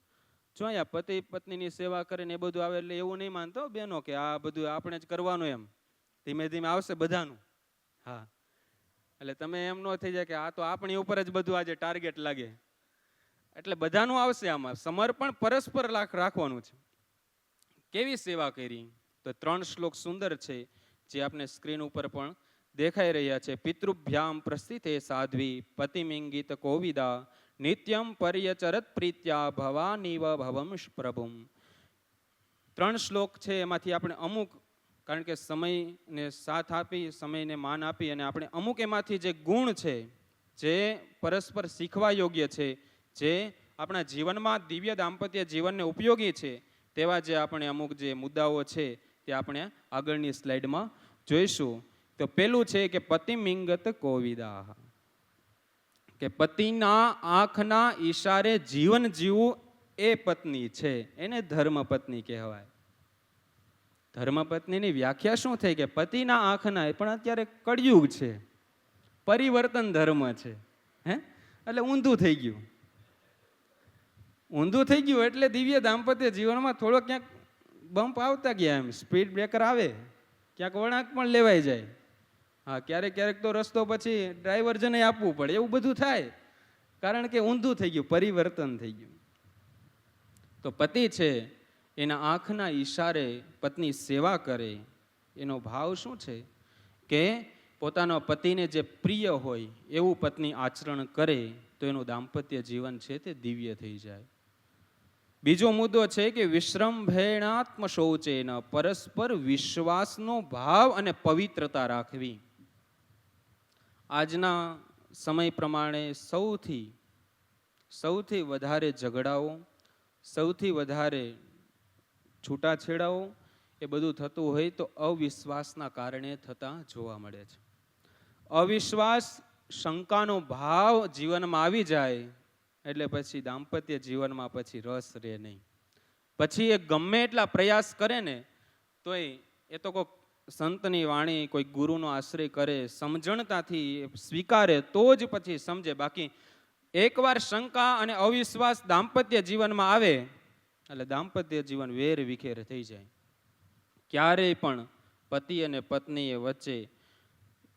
જો અહીંયા પતિ પત્નીની સેવા કરીને એ બધું આવે એટલે એવું નહીં માનતો બેનો કે આ બધું આપણે જ કરવાનું, એમ ધીમે ધીમે આવશે બધાનું. હા, એટલે તમે એમ ન થઈ જાય કે આ તો આપણી ઉપર જ બધું આજે ટાર્ગેટ લાગે, એટલે બધાનું આવશે. આમાં સમર્પણ પરસ્પર રાખવાનું છે. કેવી સેવા કરી? તો 3 શ્લોક સુંદર છે, જે આપણે સ્ક્રીન ઉપર પણ દેખાઈ રહ્યા છે. પિતૃભ્યામ પ્રસ્થિતે સાધ્વી પતિમિંગિત કોવિદા નિત્યમ પર્યચરત પ્રીત્યા ભવાનીવ ભવમ પ્રભુમ. 3 શ્લોક છે, એમાંથી આપણે અમુક, કારણ કે સમયને સાથ આપી, સમયને માન આપી, અને આપણે અમુક એમાંથી જે ગુણ છે, જે પરસ્પર શીખવા યોગ્ય છે, જે આપણા જીવનમાં દિવ્ય દાંપત્ય જીવનને ઉપયોગી છે, તેવા જે આપણે અમુક જે મુદ્દાઓ છે તે આપણે આગળની સ્લાઇડમાં જોઈશું. તો પેલું છે કે પતિમિંગત કોવિદા, કે પતિના આંખના ઈશારે જીવન જીવવું એ પત્ની છે, એને ધર્મપત્ની કહેવાય. ધર્મપત્નીની વ્યાખ્યા શું થઈ? કે પતિના આંખના, પણ અત્યારે કળિયુગ છે, પરિવર્તન ધર્મ છે, હે, એટલે ઊંધું થઈ ગયું. ઊંધું થઈ ગયું એટલે દિવ્ય દાંપત્ય જીવનમાં થોડો ક્યાંક બમ્પ આવતા ગયા, એમ સ્પીડ બ્રેકર આવે, ક્યાંક વળાંક પણ લેવાઈ જાય. હા, ક્યારેક ક્યારેક તો રસ્તો પછી ડ્રાઈવરજને આપવું પડે, એવું બધું થાય, કારણ કે ઊંધું થઈ ગયું, પરિવર્તન થઈ ગયું. તો પતિ છે એના આંખના ઈશારે પત્ની સેવા કરે, એનો ભાવ શું છે? કે પોતાના પતિને જે પ્રિય હોય એવું પત્ની આચરણ કરે તો એનું દાંપત્ય જીવન છે તે દિવ્ય થઈ જાય. બીજો મુદ્દો છે કે વિશ્રંભેણાત્મ શૌચેન, પરસ્પર વિશ્વાસનો ભાવ અને પવિત્રતા રાખવી. આજના સમય પ્રમાણે સૌથી વધારે ઝઘડાઓ, સૌથી વધારે છૂટાછેડાઓ એ બધું થતું હોય તો અવિશ્વાસના કારણે થતા જોવા મળે છે. અવિશ્વાસ, શંકાનો ભાવ જીવનમાં આવી જાય એટલે પછી દાંપત્ય જીવનમાં પછી રસ રહે નહીં. પછી એ ગમે એટલા પ્રયાસ કરે ને તોય એ તો કોઈક સંતની વાણી, કોઈ ગુરુનો આશ્રય કરે, સમજણતાથી સ્વીકારે તો જ પછી સમજે. બાકી એકવાર શંકા અને અવિશ્વાસ દાંપત્ય જીવનમાં આવે એટલે દાંપત્ય જીવન વેર વિખેર થઈ જાય. ક્યારેય પણ પતિ અને પત્નીએ વચ્ચે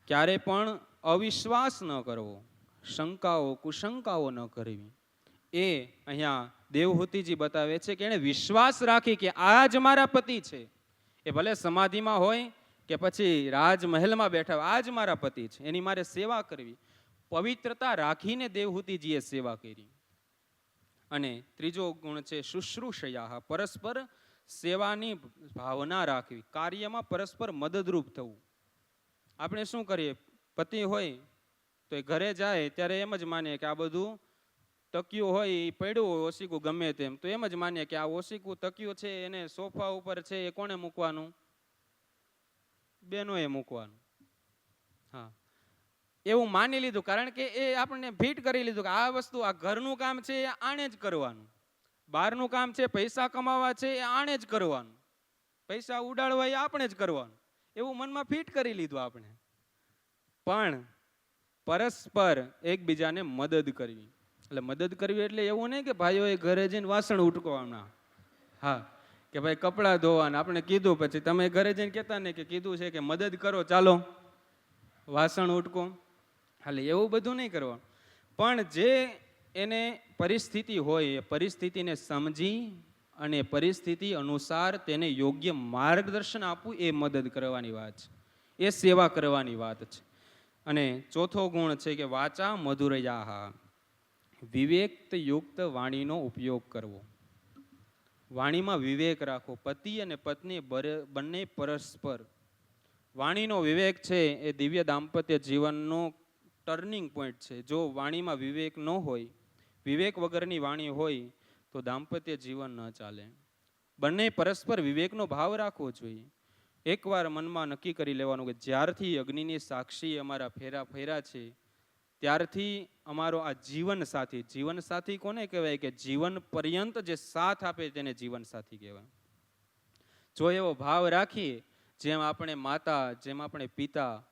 ક્યારે પણ અવિશ્વાસ ન કરવો, શંકાઓ, કુશંકાઓ ન કરવી. એ અહીંયા દેવહૂતિજી બતાવે છે કે એણે વિશ્વાસ રાખી કે આ જ મારા પતિ છે. એ ભલે સમાધિમાં હોય કે પછી રાજમહેલમાં બેઠા હોય, આ જ મારા પતિ છે, એની મારે સેવા કરવી. પવિત્રતા રાખીને દેવહૂતિજીએ સેવા કરી. અને ત્રીજો ગુણ છે શુશ્રૂષયા, પરસ્પર સેવાની ભાવના રાખવી, કાર્યમાં પરસ્પર મદદરૂપ થવું. આપણે શું કરીએ, પતિ હોય તો એ ઘરે જાય ત્યારે એમ જ માનીએ કે આ બધું તકિયું હોય એ પડ્યું હોય ઓશીકું ગમે તેમ, તો એમ જ માનીએ કે આ ઓશીકું તકિયું છે એને સોફા ઉપર છે એ કોણે મૂકવાનું? બેનોએ મૂકવાનું. હા, એવું માની લીધું, કારણ કે એ આપણને ફિટ કરી લીધું કે આ વસ્તુ, આ ઘરનું કામ છે એ આણે જ કરવાનું, બહારનું કામ છે, પૈસા કમાવા છે એ આણે જ કરવાનું, પૈસા ઉડાડવા એ આપણે જ કરવાનું, એવું મનમાં ફિટ કરી લીધું આપણે. પણ પરસ્પર એકબીજાને મદદ કરવી. એટલે મદદ કરવી એટલે એવું નહીં કે ભાઈઓએ ઘરે જઈને વાસણ ઉટકવાના, હા, કે ભાઈ કપડાં ધોવાના, આપણે કીધું પછી તમે ઘરે જઈને કહેતા ને કે કીધું છે કે મદદ કરો, ચાલો વાસણ ઉટકો, હાલે એવું બધું નહીં કરવાનું. પણ જે એને પરિસ્થિતિ હોય એ પરિસ્થિતિને સમજી અને પરિસ્થિતિ અનુસાર તેને યોગ્ય માર્ગદર્શન આપવું એ મદદ કરવાની વાત છે, એ સેવા કરવાની વાત છે. અને ચોથો ગુણ છે કે વાચા મધુરયા, વિવેકયુક્ત વાણીનો ઉપયોગ કરવો. વાણીમાં વિવેક રાખો. પતિ અને પત્ની બંને પરસ્પર વાણીનો વિવેક છે એ દિવ્ય દાંપત્ય જીવનનો ટર્નિંગ પોઈન્ટ છે. જો વાણીમાં વિવેક ન હોય, વિવેક વગરની વાણી હોય તો દાંપત્ય જીવન ન ચાલે. બંને પરસ્પર વિવેકનો ભાવ રાખવો જોઈએ. એકવાર મનમાં નક્કી કરી લેવાનું કે જ્યારથી અગ્નિની સાક્ષી અમારા ફેરા ફેરા છે ત્યારથી અમારો આ જીવનસાથી કોને કહેવાય? કે જીવન પર્યંત જે સાથ આપે તેને જીવનસાથી કહેવાય. જો એવો ભાવ રાખીએ, જેમ આપણે માતા, જેમ આપણે પિતા,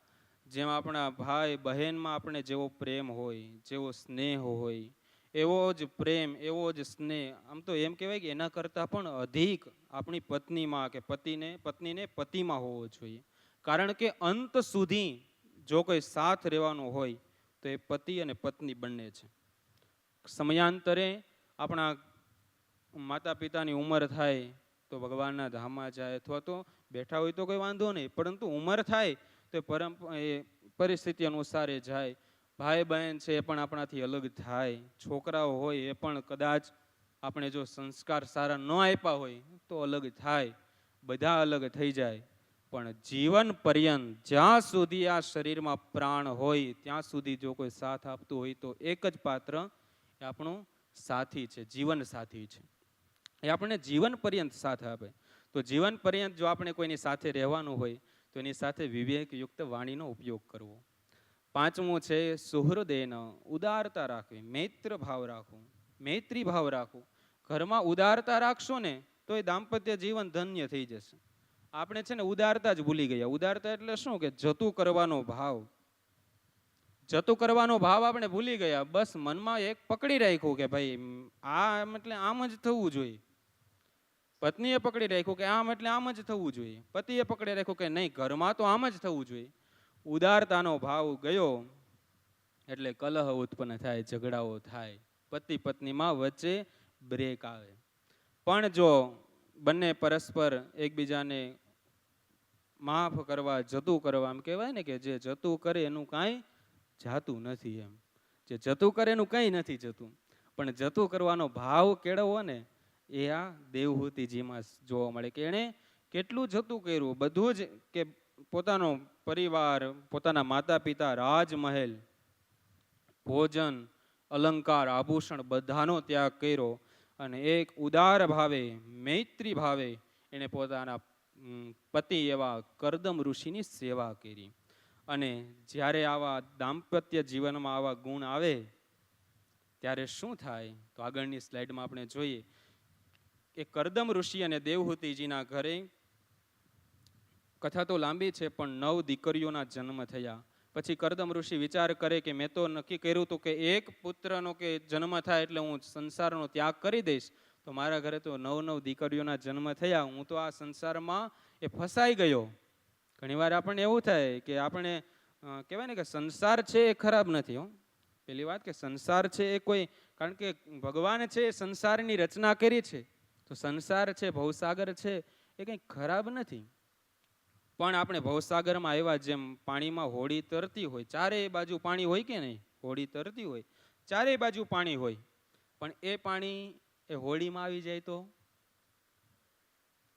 જેમ આપણા ભાઈ બહેનમાં આપણે જેવો પ્રેમ હોય, જેવો સ્નેહ હોય, એવો જ પ્રેમ, એવો જ સ્નેહ, આમ તો એમ કહેવાય કે એના કરતાં પણ અધિક આપણી પત્નીમાં કે પત્નીને પતિમાં હોવો જોઈએ. કારણ કે અંત સુધી જો કોઈ સાથ રહેવાનો હોય તો એ પતિ અને પત્ની બંને છે. સમયાંતરે આપણા માતા પિતાની ઉંમર થાય તો ભગવાનના ધામમાં જાય, અથવા તો બેઠા હોય તો કોઈ વાંધો નહીં, પરંતુ ઉંમર થાય તો એ પરિસ્થિતિ અનુસાર એ જાય. ભાઈ બહેન છે એ પણ આપણાથી અલગ થાય. છોકરાઓ હોય એ પણ કદાચ આપણે જો સંસ્કાર સારા ન આપ્યા હોય તો અલગ થાય. બધા અલગ થઈ જાય. પણ જીવન પર્યંત જ્યાં સુધી આ શરીરમાં પ્રાણ હોય ત્યાં સુધી જો કોઈ સાથ આપતું હોય તો એક જ પાત્ર એ આપણું સાથી છે, જીવન સાથી છે. એ આપણને જીવન પર્યંત સાથ આપે. તો જીવન પર્યંત જો આપણે કોઈની સાથે રહેવાનું હોય તો એની સાથે વિવેકયુક્ત વાણીનો ઉપયોગ કરવો. પાંચમું છે સુહૃદેન, ઉદારતા રાખવી, મૈત્ર ભાવ રાખવું, મૈત્રી ભાવ રાખવું. ઘરમાં ઉદારતા રાખશો ને તો એ દાંપત્ય જીવન ધન્ય થઈ જશે. આપણે છે ને ઉદારતા જ ભૂલી ગયા. ઉદારતા એટલે શું? કે જતું કરવાનો ભાવ. જતું કરવાનો ભાવ આપણે ભૂલી ગયા. બસ મનમાં એક પકડી રાખ્યું કે ભાઈ આમ એટલે આમ જ થવું જોઈએ. પત્નીએ પકડી રાખ્યું કે આમ એટલે આમ જ થવું જોઈએ. પતિએ પકડી રાખ્યું કે નહીં, ઘરમાં તો આમ જ થવું જોઈએ. ઉદારતાનો ભાવ ગયો એટલે કલહ ઉત્પન્ન થાય, ઝઘડાઓ થાય, પતિ પત્નીમાં વચ્ચે બ્રેક આવે. પણ જો બંને પરસ્પર એકબીજાને માફ કરવા, જતું કરવા, એમ કહેવાય ને કે જે જતું કરે એનું કાંઈ જાતું નથી. એમ જે જતું કરે એનું કંઈ નથી જતું. પણ જતું કરવાનો ભાવ કેળવવો ને એ આ દેવહૂતિજીમાં જોવા મળે કે એણે કેટલું જતું કર્યું. બધું જ, કે પોતાનો પરિવાર, પોતાના માતા પિતા, રાજમહેલ, ભોજન, અલંકાર, આભૂષણ બધાનો ત્યાગ કર્યો અને એક ઉદાર ભાવે, મૈત્રી ભાવે એણે પોતાના પતિ એવા કરદમ ઋષિની સેવા કરી. અને જ્યારે આવા દાંપત્ય જીવનમાં આવા ગુણ આવે ત્યારે શું થાય? તો આગળની સ્લાઇડમાં આપણે જોઈએ કે કરદમ ઋષિ અને દેવહૂતિજીના ઘરે, કથા તો લાંબી છે પણ 9 દીકરીઓના જન્મ થયા. પછી કરદમ ઋષિ વિચાર કરે કે મેં તો નક્કી કર્યું હતું કે એક પુત્રનો કે જન્મ થાય એટલે હું સંસારનો ત્યાગ કરી દઈશ. તો મારા ઘરે તો 9 દીકરીઓના જન્મ થયા. હું તો આ સંસારમાં એ ફસાઈ ગયો. ઘણીવાર આપણને એવું થાય કે આપણે કહેવાય ને કે સંસાર છે એ ખરાબ નથી. પેલી વાત કે સંસાર છે એ કોઈ, કારણ કે ભગવાન છે એ સંસારની રચના કરી છે. તો સંસાર છે, ભવસાગર છે એ કંઈ ખરાબ નથી. પણ આપણે ભવસાગરમાં આવ્યા, જેમ પાણીમાં હોડી તરતી હોય, ચારેય બાજુ પાણી હોય કે નહીં? હોડી તરતી હોય, ચારેય બાજુ પાણી હોય, પણ એ પાણી એ હોડીમાં આવી જાય તો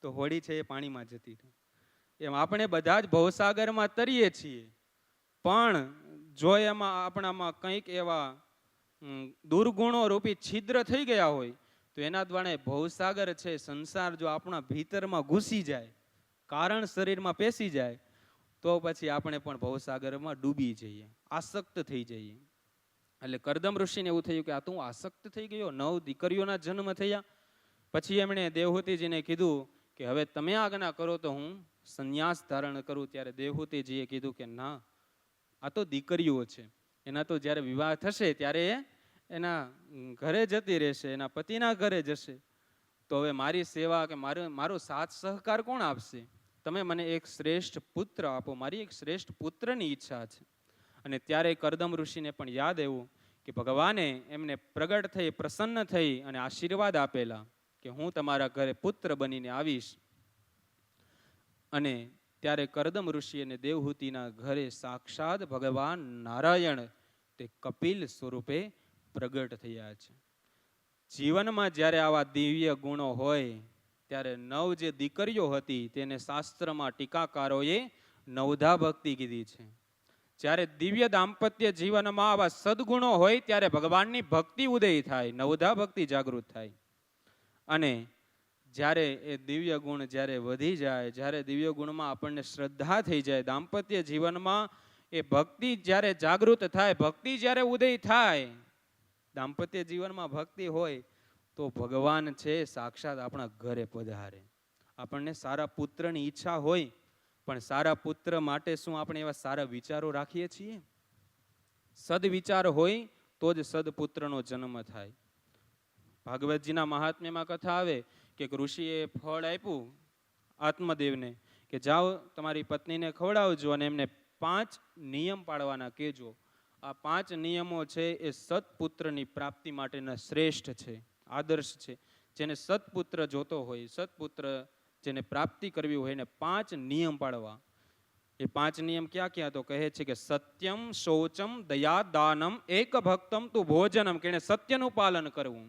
હોડી છે એ પાણીમાં જતી રહે. એમ આપણે બધા જ ભવસાગરમાં તરીએ છીએ, પણ જો એમાં આપણામાં કંઈક એવા દુર્ગુણો રૂપી છિદ્ર થઈ ગયા હોય તો એના દ્વારા ભવસાગર છે, સંસાર જો આપણા ભીતરમાં ઘૂસી જાય, કારણ શરીરમાં પેસી જાય, તો પછી આપણે પણ ભવસાગરમાં ડૂબી જઈએ, આસક્ત થઈ જઈએ. એટલે કરદમ ઋષિને એવું થયું કે આ તો હું આસક્ત થઈ ગયો. 9 દીકરીઓના જન્મ થયા. પછી એમણે દેવહૂતિજીને કીધું કે હવે તમે આજ્ઞા કરો તો હું સંન્યાસ ધારણ કરું. ત્યારે દેવહૂતિજીએ કીધું કે ના, આ તો દીકરીઓ છે, એના તો જ્યારે વિવાહ થશે ત્યારે એના ઘરે જતી રહેશે, એના પતિના ઘરે જશે. તો હવે મારી સેવા કે મારો સાથ સહકાર કોણ આપશે? તમે મને એક શ્રેષ્ઠ પુત્ર આપો, મારી એક શ્રેષ્ઠ પુત્રની ઈચ્છા છે. અને ત્યારે કરદમ ઋષિને પણ યાદ આવ્યું કે ભગવાને એમને પ્રગટ થઈ, પ્રસન્ન થઈ અને આશીર્વાદ આપેલા કે હું તમારા ઘરે પુત્ર બનીને આવીશ. અને ત્યારે કરદમ ઋષિ અને દેવહૂતિના ઘરે સાક્ષાત ભગવાન નારાયણ તે કપિલ સ્વરૂપે પ્રગટ થયા છે. જીવનમાં જ્યારે આવા દિવ્ય ગુણો હોય ત્યારે 9 જે દીકરીઓ હતી તેને શાસ્ત્રમાં ટીકાકારોએ નવધા ભક્તિ કીધી છે. જ્યારે દિવ્ય દાંપત્ય જીવનમાં આવા સદગુણો હોય ત્યારે ભગવાનની ભક્તિ ઉદય થાય, નવધા ભક્તિ જાગૃત થાય. અને જ્યારે એ દિવ્ય ગુણ જ્યારે વધી જાય, જ્યારે દિવ્ય ગુણમાં આપણને શ્રદ્ધા થઈ જાય, દાંપત્ય જીવનમાં એ ભક્તિ જ્યારે જાગૃત થાય, ભક્તિ જ્યારે ઉદય થાય, દાંપત્ય જીવનમાં ભક્તિ હોય તો ભગવાન છે સાક્ષાત આપણા ઘરે પધારે. આપણને સારા પુત્રની ઈચ્છા હોય, પણ સારા પુત્ર માટે શું આપણે એવા સારા વિચારો રાખીએ છીએ? સદવિચાર હોય તો જ સદપુત્રનો જન્મ થાય. ભાગવતજીના મહાત્મ્યમાં કથા આવે કે ઋષિએ ફળ આપ્યું આત્મદેવને કે જાઓ તમારી પત્નીને ખવડાવજો અને એમને 5 નિયમ પાળવાના કહેજો. આ 5 નિયમો છે એ સત્પુત્રની પ્રાપ્તિ માટેના શ્રેષ્ઠ છે, આદર્શ છે. જેને સત્પુત્ર જોતો હોય, સત્પુત્ર જેને પ્રાપ્તિ કરવી હોય એને 5 નિયમ પાળવા. એ 5 નિયમ ક્યાં ક્યાં? તો કહે છે કે સત્યમ, શૌચમ, દયા, દાનમ, એક ભક્તમ તું ભોજનમ, કે એને સત્યનું પાલન કરવું,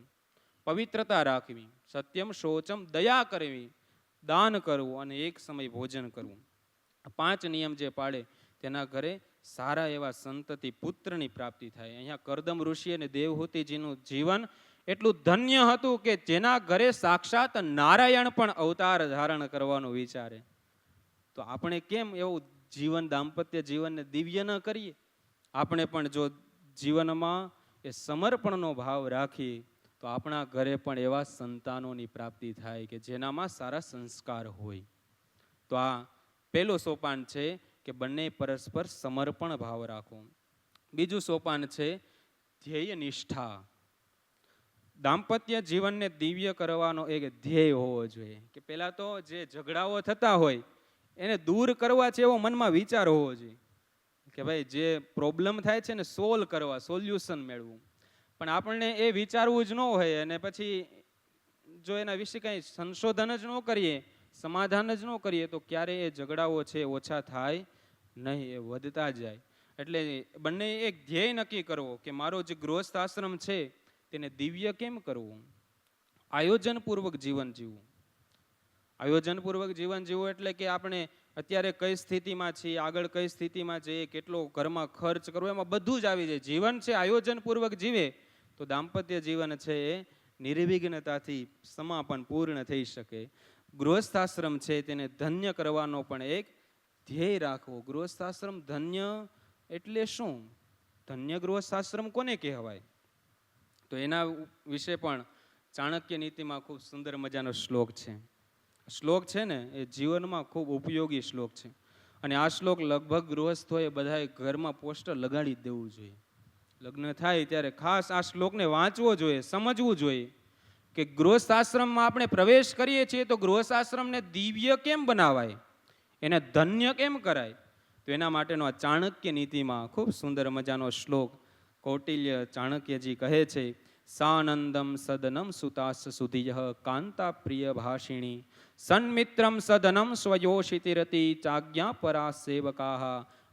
પવિત્રતા રાખવી, સત્યમ, શૌચમ, દયા કરવી, દાન કરવું અને એક સમય ભોજન કરવું. 5 નિયમ જે પાળે તેના ઘરે સારા એવા સંતતિ પુત્રની પ્રાપ્તિ થાય. અહીંયા કરદમ ઋષિ અને દેવહૂતિજીનું જીવન એટલું ધન્ય હતું કે જેના ઘરે સાક્ષાત નારાયણ પણ અવતાર ધારણ કરવાનું વિચારે. તો આપણે કેમ એવું જીવન, દાંપત્ય જીવનને દિવ્ય ન કરીએ? આપણે પણ જો જીવનમાં એ સમર્પણનો ભાવ રાખીએ તો આપણા ઘરે પણ એવા સંતાનોની પ્રાપ્તિ થાય કે જેનામાં સારા સંસ્કાર હોય. તો આ પહેલું સોપાન છે કે બંને પરસ્પર સમર્પણ ભાવ રાખો. બીજું સોપાન છે ધ્યેય નિષ્ઠા. દાંપત્ય જીવનને દિવ્ય કરવાનો એક ધ્યેય હોવો જોઈએ કે પહેલા તો જે ઝઘડાઓ થતા હોય એને દૂર કરવા છે એવો મનમાં વિચાર હોવો જોઈએ કે ભાઈ જે પ્રોબ્લેમ થાય છે ને સોલ્વ કરવા, સોલ્યુશન મેળવવું. પણ આપણને એ વિચારવું જ ન હોય અને પછી જો એના વિશે કંઈ સંશોધન જ ન કરીએ, સમાધાન જ ન કરીએ તો ક્યારે એ ઝઘડાઓ છે ઓછા થાય નહીં, એ વધતા જાય. એટલે બંને એક ધ્યેય નક્કી કરવો કે મારો જે ગૃહસ્થ આશ્રમ છે તેને દિવ્ય કેમ કરવું, આયોજનપૂર્વક જીવન જીવવું. આયોજનપૂર્વક જીવન જીવવું એટલે કે આપણે અત્યારે કઈ સ્થિતિમાં છીએ, આગળ કઈ સ્થિતિમાં જઈએ, કેટલો ઘરમાં ખર્ચ કરવો, એમાં બધું જ આવી જાય. જીવન છે આયોજનપૂર્વક જીવે તો દાંપત્ય જીવન છે એ નિર્વિઘ્નતાથી સમાપન પૂર્ણ થઈ શકે. ગૃહસ્થાશ્રમ છે તેને ધન્ય કરવાનો પણ એક ધ્યેય રાખવો. ગૃહસ્થાશ્રમ ધન્ય એટલે શું? ધન્ય ગૃહસ્થાશ્રમ કોને કહેવાય? તો એના વિશે પણ ચાણક્ય નીતિમાં ખૂબ સુંદર મજાનો શ્લોક છે. શ્લોક છે ને એ જીવનમાં ખૂબ ઉપયોગી શ્લોક છે અને આ શ્લોક લગભગ ગૃહસ્થોએ બધાએ ઘરમાં પોસ્ટર લગાડી દેવું જોઈએ. લગ્ન થાય ત્યારે ખાસ આ શ્લોકને વાંચવો જોઈએ, સમજવું જોઈએ કે ગૃહસ્થાશ્રમમાં આપણે પ્રવેશ કરીએ છીએ તો ગૃહસ્થાશ્રમને દિવ્ય કેમ બનાવાય, એને ધન્ય કેમ કરાય. તો એના માટેનો આ ચાણક્ય નીતિમાં ખૂબ સુંદર મજાનો શ્લોક કૌટિલ્ય ચાણક્યજી કહે છે, સાનંદમ સદનમ સુતાસ સુધિય કાંતા પ્રિય ભાષિણી સન્મિત્રમ સદનમ સ્વયોષિતિરતિ ચાજ્ઞા પરા સેવકાહ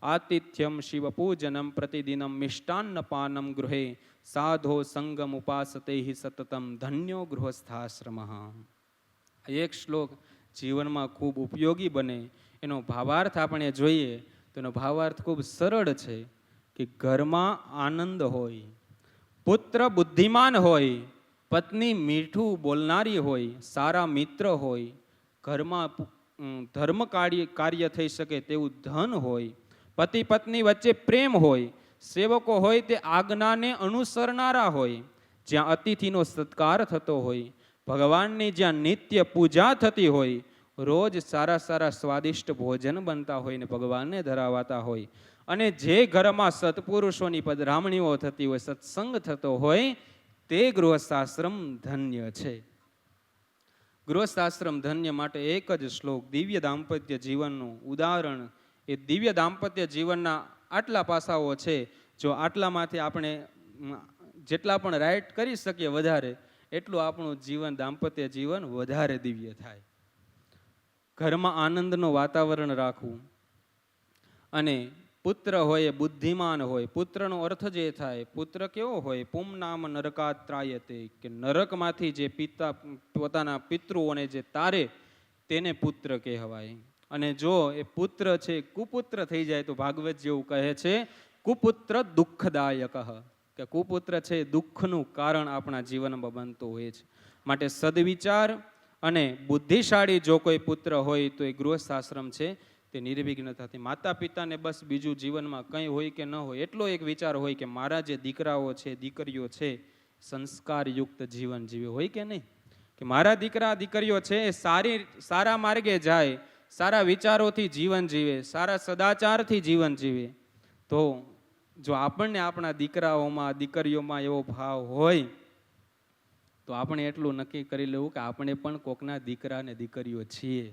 આતિથ્યમ શિવપૂજનમ પ્રતિદિનમ મિષ્ટાન્નપાનમ ગૃહે સાધો સંગમ ઉપાસતે સતતમ ધન્યો ગૃહસ્થાશ્રમ. એક શ્લોક જીવનમાં ખૂબ ઉપયોગી બને. એનો ભાવાર્થ આપણે જોઈએ તો એનો ભાવાર્થ ખૂબ સરળ છે કે ઘરમાં આનંદ હોય, પુત્ર બુદ્ધિમાન હોય, પત્ની મીઠું બોલનારી હોય, સારા મિત્ર હોય, ઘરમાં ધર્મ કાર્ય થઈ શકે તેવું ધન હોય, પતિ પત્ની વચ્ચે પ્રેમ હોય, સેવકો હોય તે આજ્ઞાને અનુસરનારા હોય, જ્યાં અતિથિનો સત્કાર થતો હોય, ભગવાનની જ્યાં નિત્ય પૂજા થતી હોય, રોજ સારા સારા સ્વાદિષ્ટ ભોજન બનતા હોય ને ભગવાનને ધરાવાતા હોય, અને જે ઘરમાં સત્પુરુષોની પધરામણીઓ થતી હોય, સત્સંગ થતો હોય, તે ગૃહસ્થાશ્રમ ધન્ય છે. ગૃહસ્થાશ્રમ ધન્ય માટે એક જ શ્લોક, દિવ્ય દાંપત્ય જીવનનું ઉદાહરણ. એ દિવ્ય દાંપત્ય જીવનના આટલા પાસાઓ છે. જો આટલામાંથી આપણે જેટલા પણ રાઈટ કરી શકીએ વધારે, એટલું આપણું જીવન, દાંપત્ય જીવન વધારે દિવ્ય થાય. ઘરમાં આનંદનું વાતાવરણ રાખવું. અને પુત્ર હોય બુદ્ધિમાન હોય. પુત્રનો અર્થ જે થાય, પુત્ર કેવો હોય, પુમ નામ નરકાત ત્રાયતે, કે નરકમાંથી જે પિતા પોતાના પિતૃઓને જે તારે તેને પુત્ર કહેવાય. અને જો એ પુત્ર છે કુપુત્ર થઈ જાય તો ભાગવત જેવું કહે છે કુપુત્ર દુઃખદાયક, કે કુપુત્ર છે દુઃખનું કારણ આપણા જીવનમાં બનતું હોય છે. માટે સદવિચાર અને બુદ્ધિશાળી જો કોઈ પુત્ર હોય તો એ ગૃહસ્થાશ્રમ છે તે નિર્વિઘ્નતાથી, માતા પિતાને બસ બીજું જીવનમાં કંઈ હોય કે ન હોય એટલો એક વિચાર હોય કે મારા જે દીકરાઓ છે દીકરીઓ છે સંસ્કારયુક્ત જીવન જીવે, હોય કે નહીં, કે મારા દીકરા દીકરીઓ છે એ સારા માર્ગે જાય, સારા વિચારોથી જીવન જીવે, સારા સદાચારથી જીવન જીવે. તો જો આપણને આપણા દીકરાઓમાં દીકરીઓમાં એવો ભાવ હોય તો આપણે એટલું નક્કી કરી લેવું કે આપણે પણ કોકના દીકરા અને દીકરીઓ છીએ.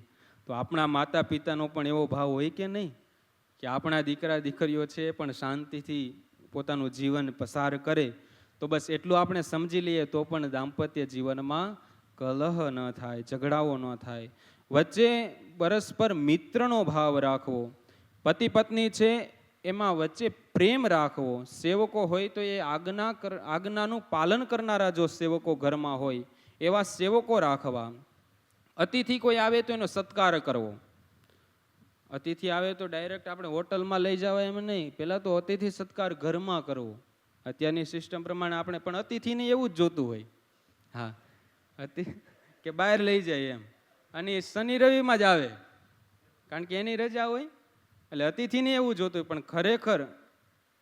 તો આપણા માતા પિતાનો પણ એવો ભાવ હોય કે નહીં, કે આપણા દીકરા દીકરીઓ છે પણ શાંતિથી પોતાનું જીવન પસાર કરે. તો બસ એટલું આપણે સમજી લઈએ તો પણ દાંપત્ય જીવનમાં કલહ ન થાય, ઝઘડાઓ ન થાય. વચ્ચે પરસ્પર મિત્રનો ભાવ રાખવો, પતિ પત્ની છે એમાં વચ્ચે પ્રેમ રાખવો. સેવકો હોય તો એ આજ્ઞાનું પાલન કરનારા જો સેવકો ઘરમાં હોય એવા સેવકો રાખવા. અતિથિ કોઈ આવે તો એનો સત્કાર કરવો. અતિથિ આવે તો ડાયરેક્ટ આપણે હોટલમાં લઈ જવાય એમ નહીં, પહેલાં તો અતિથિ સત્કાર ઘરમાં કરવો. અત્યારની સિસ્ટમ પ્રમાણે આપણે પણ અતિથિને એવું જ જોતું હોય, હા કે બહાર લઈ જાય એમ, અને એ શનિ રવિમાં જ આવે કારણ કે એની રજા હોય એટલે અતિથિને એવું જોતું હોય. પણ ખરેખર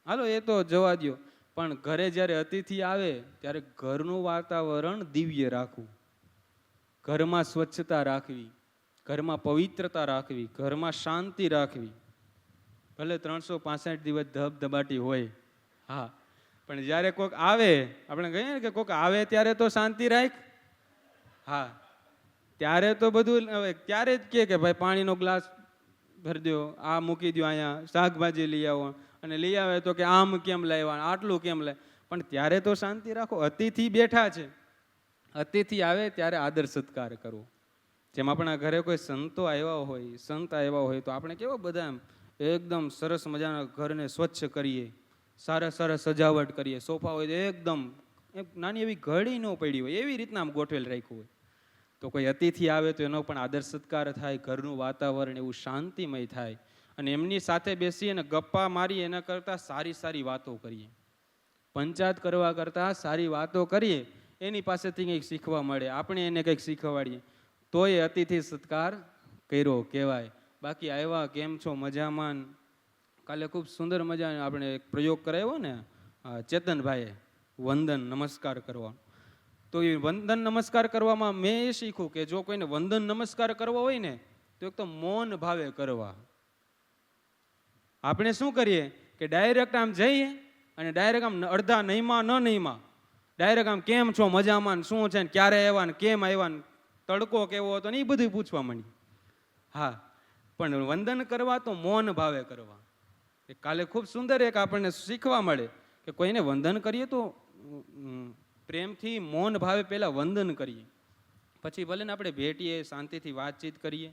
હાલો એ તો જવા દો, પણ ઘરે જ્યારે અતિથિ આવે ત્યારે ઘરનું વાતાવરણ દિવ્ય રાખવું, ઘરમાં સ્વચ્છતા રાખવી, ઘરમાં પવિત્રતા રાખવી, ઘરમાં શાંતિ રાખવી. ભલે 365 દિવસ ધબધબાટી હોય, હા, પણ જ્યારે કોઈક આવે, આપણે કહીએ ને કે કોઈક આવે ત્યારે તો શાંતિ રાખ, હા, ત્યારે તો બધું હવે ત્યારે જ કે ભાઈ પાણીનો ગ્લાસ ભરી દો, આ મૂકી દો અહીંયા, શાકભાજી લઈ આવો, અને લઈ આવે તો કે આમ કેમ લાવ્યા, આટલું કેમ લાવ, પણ ત્યારે તો શાંતિ રાખો. અતિથિ બેઠા છે, અતિથિ આવે ત્યારે આદર સત્કાર કરવો. જેમ આપણા ઘરે કોઈ સંતો આવ્યા હોય, સંત આવ્યા હોય તો આપણે કેવો બધા એકદમ સરસ મજાના ઘરને સ્વચ્છ કરીએ, સારા સજાવટ કરીએ, સોફા હોય તો એકદમ નાની એવી ઘડી ન પડી હોય એવી રીતના આમ ગોઠવેલ રાખ્યું હોય. તો કોઈ અતિથિ આવે તો એનો પણ આદર સત્કાર થાય, ઘરનું વાતાવરણ એવું શાંતિમય થાય. અને એમની સાથે બેસી અને ગપ્પા મારી એના કરતાં સારી વાતો કરીએ, પંચાયત કરવા કરતાં સારી વાતો કરીએ, એની પાસેથી કંઈક શીખવા મળે, આપણે એને કંઈક શીખવાડીએ તો એ અતિથિ સત્કાર કર્યો કહેવાય. બાકી આવ્યા કેમ છો મજામાં, કાલે ખૂબ સુંદર મજા આપણે એક પ્રયોગ કરાવ્યો ને ચેતનભાઈએ, વંદન નમસ્કાર કરવાનો. તો એ વંદન નમસ્કાર કરવામાં મેં એ શીખ્યું કે જો કોઈને વંદન નમસ્કાર કરવો હોય ને તો એક તો મૌન ભાવે કરવા. આપણે શું કરીએ કે ડાયરેક્ટ આમ જઈએ અને ડાયરેક્ટ આમ અડધા નહીમાં ડાયરેક્ટ આમ કેમ છો મજામાં, શું છે ને ક્યારે આવ્યા ને કેમ આવ્યા ને તડકો કેવો હતો ને એ બધું પૂછવા માંડી. હા, પણ વંદન કરવા તો મૌન ભાવે કરવા. કાલે ખૂબ સુંદર એક આપણને શીખવા મળે કે કોઈને વંદન કરીએ તો પ્રેમથી મૌન ભાવે પહેલાં વંદન કરીએ, પછી ભલે ને આપણે ભેટીએ, શાંતિથી વાતચીત કરીએ.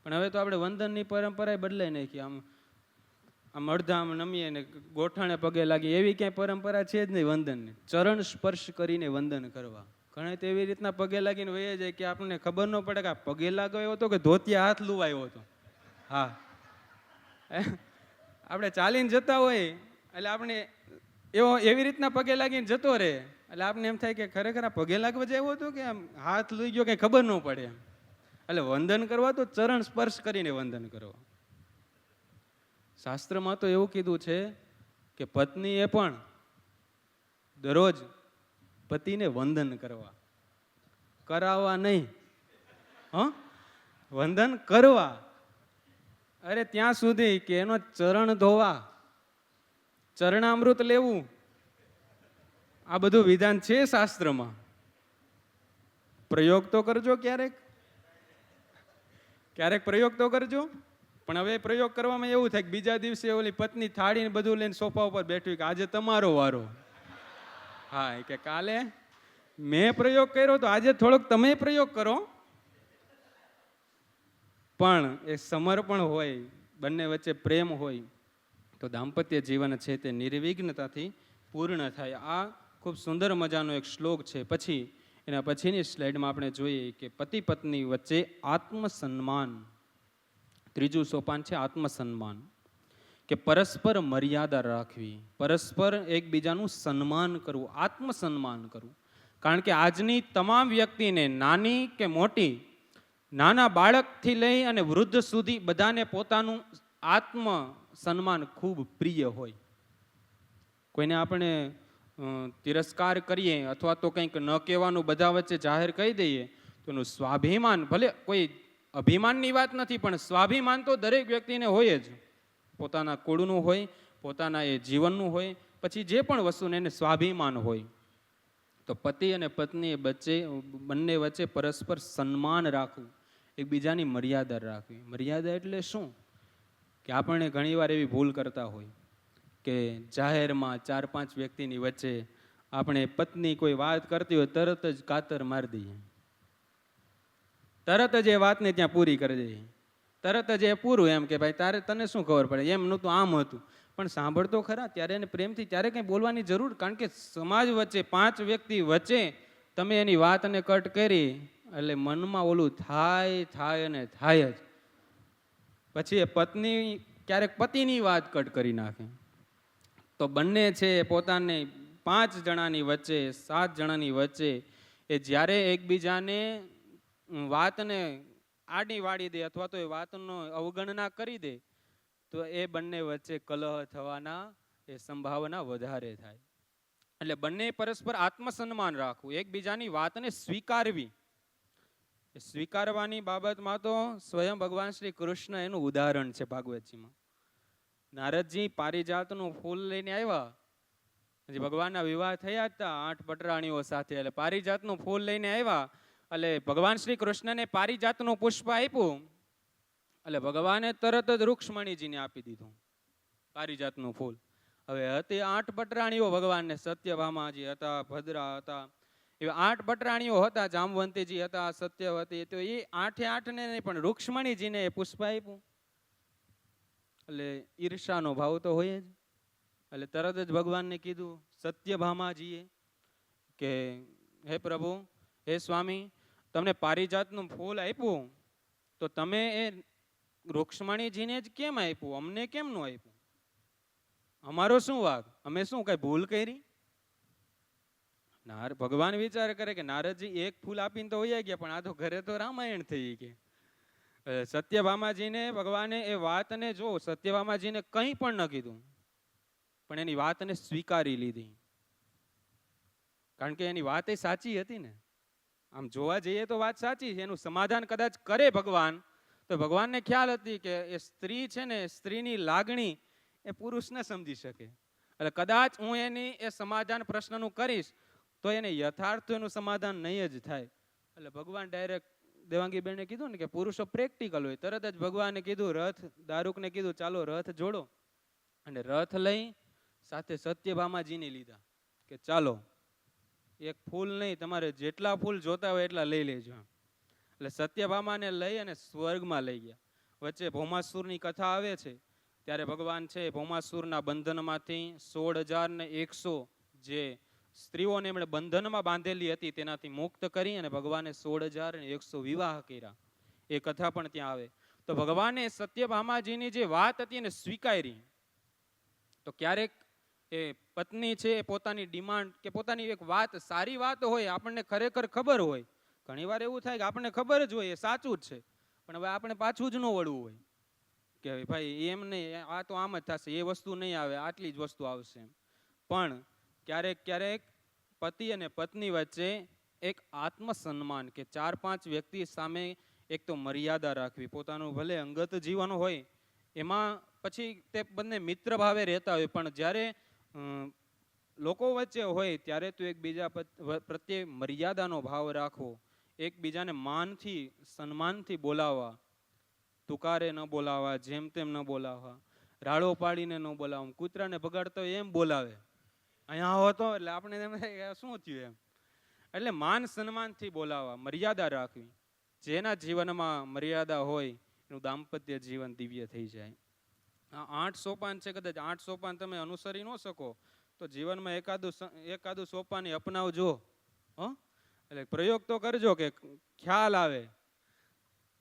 પણ હવે તો આપણે વંદનની પરંપરા બદલાઈ નાખી, આમ અડધા આમ નમીએ ને ગોઠણે પગે લાગીએ, એવી ક્યાંય પરંપરા છે જ નહીં વંદનની. ચરણ સ્પર્શ કરીને વંદન કરવા. ઘણા તો એવી રીતના પગે લાગીને વહી જાય કે આપણને ખબર ન પડે કે આ પગે લાગ્યો હતો કે ધોતિયા હાથ લુવાયો હતો. હા, આપણે ચાલીને જતા હોય એટલે આપણે એવી રીતના પગે લાગીને જતો રહે એટલે આપણે એમ થાય કે ખરેખર આ પગે લાગવા જેવો હતો કે આમ હાથ લઈ ગયો કંઈ ખબર ન પડે એમ. એટલે વંદન કરવા તો ચરણ સ્પર્શ કરીને વંદન કરવા. શાસ્ત્રમાં તો એવું કીધું છે કે પત્નીએ પણ દરરોજ પતિને વંદન કરવા, કરાવવા નહીં, વંદન કરવા. અરે ત્યાં સુધી કે એનો ચરણ ધોવા, ચરણામૃત લેવું, આ બધું વિધાન છે શાસ્ત્રમાં. પ્રયોગ તો કરજો, ક્યારેક પ્રયોગ તો કરજો. પણ હવે પ્રયોગ કરવામાં એવું થાય કે બીજા દિવસે ઓલી પત્ની થાળીને બધું લઈને સોફા ઉપર બેઠી કે આજે તમારો વારો. હા, કે કાલે મેં પ્રયોગ કર્યો તો આજે થોડોક તમે પ્રયોગ કરો. પણ એ સમર્પણ હોય, બંને વચ્ચે પ્રેમ હોય તો દાંપત્ય જીવન છે તે નિર્વિઘ્નતાથી પૂર્ણ થાય. આ ખૂબ સુંદર મજાનો એક શ્લોક છે. પછી એના પછીની સ્લાઇડમાં આપણે જોઈએ કે પતિ પત્ની વચ્ચે આત્મસન્માન ત્રીજું સોપાન છે આત્મસન્માન, કે પરસ્પર મર્યાદા રાખવી, પરસ્પર એકબીજાનું સન્માન કરવું, આત્મસન્માન કરવું. કારણ કે આજની તમામ વ્યક્તિને, નાની કે મોટી, નાના બાળકથી લઈ અને વૃદ્ધ સુધી બધાને પોતાનું આત્મ સન્માન ખૂબ પ્રિય હોય. કોઈને આપણે તિરસ્કાર કરીએ અથવા તો કંઈક ન કહેવાનું બધા વચ્ચે જાહેર કહી દઈએ તો એનું સ્વાભિમાન, ભલે કોઈ અભિમાનની વાત નથી, પણ સ્વાભિમાન તો દરેક વ્યક્તિને હોય જ. પોતાના કુળનું હોય, પોતાના એ જીવનનું હોય, પછી જે પણ વસ્તુને એને સ્વાભિમાન હોય. તો પતિ અને પત્ની બંને વચ્ચે પરસ્પર સન્માન રાખવું, એકબીજાની મર્યાદા રાખવી. મર્યાદા એટલે શું? કે આપણે ઘણીવાર એવી ભૂલ કરતા હોય કે જાહેરમાં 4-5 વ્યક્તિની વચ્ચે આપણે પત્ની કોઈ વાત કરતી હોય તરત જ કાતર મારી દઈએ, તરત જ એ વાતને ત્યાં પૂરી કરી દઈએ, તરત જ એ પૂરું, એમ કે ભાઈ તને શું ખબર પડે, એમ નહોતું આમ હતું. પણ સાંભળતો ખરા ત્યારે એને પ્રેમથી, ત્યારે કંઈ બોલવાની જરૂર. કારણ કે સમાજ વચ્ચે 5 વ્યક્તિ વચ્ચે તમે એની વાતને કટ કરી એટલે મનમાં ઓલું થાય અને થાય જ. પછી એ પત્ની ક્યારેક પતિની વાત કટ કરી નાખે. તો બંને છે પોતાને 5 જણાની વચ્ચે, 7 જણાની વચ્ચે એ જ્યારે એકબીજાને વાતને આડી વાળી દે અથવા તો એ વાતનો અવગણના કરી દે તો એ બંને વચ્ચે કલહ થવાના એ સંભાવના વધારે થાય. એટલે બંને પરસ્પર આત્મસન્માન રાખવું, એકબીજાની વાતને સ્વીકારવી. સ્વીકારવાની બાબતમાં તો સ્વયં ભગવાન શ્રી કૃષ્ણ એનું ઉદાહરણ છે ભાગવતજીમાં. નારદજી પારિજાતનું ફૂલ લઈને આવ્યા, હજી ભગવાનના વિવાહ થયા હતા 8 પટરાણીઓ સાથે. એટલે પારિજાતનું ફૂલ લઈને આવ્યા એટલે ભગવાન શ્રી કૃષ્ણને પારિજાતનું પુષ્પ આપ્યું એટલે ભગવાને તરત જ રૂક્ષ્મણીજીને આપી દીધું પારિજાતનું ફૂલ. હવે હતી 8 પટરાણીઓ ભગવાનને, સત્યભામાજી હતા, ભદ્રા હતા, એવા 8 પટરાણીઓ હતા, જામવંતીજી હતા, સત્યવતી. તો એ 8 ને નહીં પણ રૂક્ષ્મણીજીને એ પુષ્પ આપ્યું એટલે ઈર્ષાનો ભાવ તો હોય જ. એટલે તરત જ ભગવાનને કીધું સત્યભામાજીએ કે હે પ્રભુ, હે સ્વામી, તમને પારિજાતનું ફૂલ આપ્યું તો તમે એ રૂક્ષ્મણીજીને જ કેમ આપ્યું, અમને કેમ ન આપ્યું? અમારો શું વાંક? અમે શું કઈ ભૂલ કરી? ભગવાન વિચાર કરે કે નારદજી એક ફૂલ આપીને તો વયા ગયા, પણ આ તો ઘરે તો રામાયણ થઈ ગઈ. સત્યભામાજીને ભગવાને એ વાતને, જો સત્યભામાજીને કંઈ પણ ન કીધું પણ એની વાતને સ્વીકારી લીધી. કારણ કે એની વાત એ સાચી હતી ને. આમ જોવા જઈએ તો વાત સાચી છે, એનું સમાધાન કદાચ કરે ભગવાન તો ભગવાનને ખ્યાલ હતી કે એ સ્ત્રી છે ને, સ્ત્રીની લાગણી એ પુરુષ ન સમજી શકે. એટલે કદાચ હું એની એ સમાધાન પ્રશ્નનું કરીશ તો એને યથાર્થ એનું સમાધાન નહીં જ થાય. એટલે ભગવાન ડાયરેક્ટ દેવાંગીબેને કીધું ને કે પુરુષો પ્રેક્ટિકલ હોય. તરત જ ભગવાને કીધું, દારૂકને કીધું ચાલો રથ જોડો. અને રથ લઈ સાથે સત્યભામાજીને લીધા કે ચાલો એક ફૂલ નહીં, તમારે જેટલા ફૂલ જોતા હોય એટલા લઈ લેજો. એટલે સત્યભામાને લઈ અને સ્વર્ગમાં લઈ ગયા. વચ્ચે ભૌમાસુરની કથા આવે છે ત્યારે ભગવાન છે ભૌમાસુરના બંધનમાંથી 16,100 જે સ્ત્રીઓને એમણે બંધનમાં બાંધેલી હતી તેનાથી મુક્ત કરી અને ભગવાને 16,100 વિવાહ કર્યા. એ કથા પણ ત્યાં આવે. તો ભગવાને સત્યભામાજીની જે વાત હતી એને સ્વીકારી. તો ક્યારેક એ પત્ની છે એ પોતાની ડિમાન્ડ કે પોતાની એક વાત, સારી વાત હોય, આપણને ખરેખર ખબર હોય, ઘણીવાર એવું થાય કે આપણને ખબર જ હોય એ સાચું જ છે, પણ હવે આપણે પાછું જ ન વળવું હોય કે ભાઈ એમ નહીં, આ તો આમ જ થશે, એ વસ્તુ નહીં આવે, આટલી જ વસ્તુ આવશે. પણ ક્યારેક પતિ અને પત્ની વચ્ચે એક આત્મસન્માન કે 4-5 વ્યક્તિ સામે એક તો મર્યાદા રાખવી. પોતાનું ભલે અંગત જીવન હોય એમાં પછી તે બંને મિત્ર ભાવે રહેતા હોય, પણ જ્યારે લોકો વચ્ચે હોય ત્યારે તો એકબીજા પ્રત્યે મર્યાદાનો ભાવ રાખવો, એકબીજાને માનથી સન્માનથી બોલાવવા, તુકારે ન બોલાવવા, જેમ તેમ ન બોલાવવા, રાડો પાડીને ન બોલાવવા. કૂતરાને ભગાડતો એમ બોલાવે, અહીંયા આવો તો એટલે આપણે એમ થાય શું થયું એમ. એટલે માન સન્માનથી બોલાવવા, મર્યાદા રાખવી. જેના જીવનમાં મર્યાદા હોય એનું દાંપત્ય જીવન દિવ્ય થઈ જાય. આ 8 સોપાન છે, કદાચ 8 સોપાન તમે અનુસરી ન શકો તો જીવનમાં એકાદું સોપાન અપનાવજો. એટલે પ્રયોગ તો કરજો કે ખ્યાલ આવે.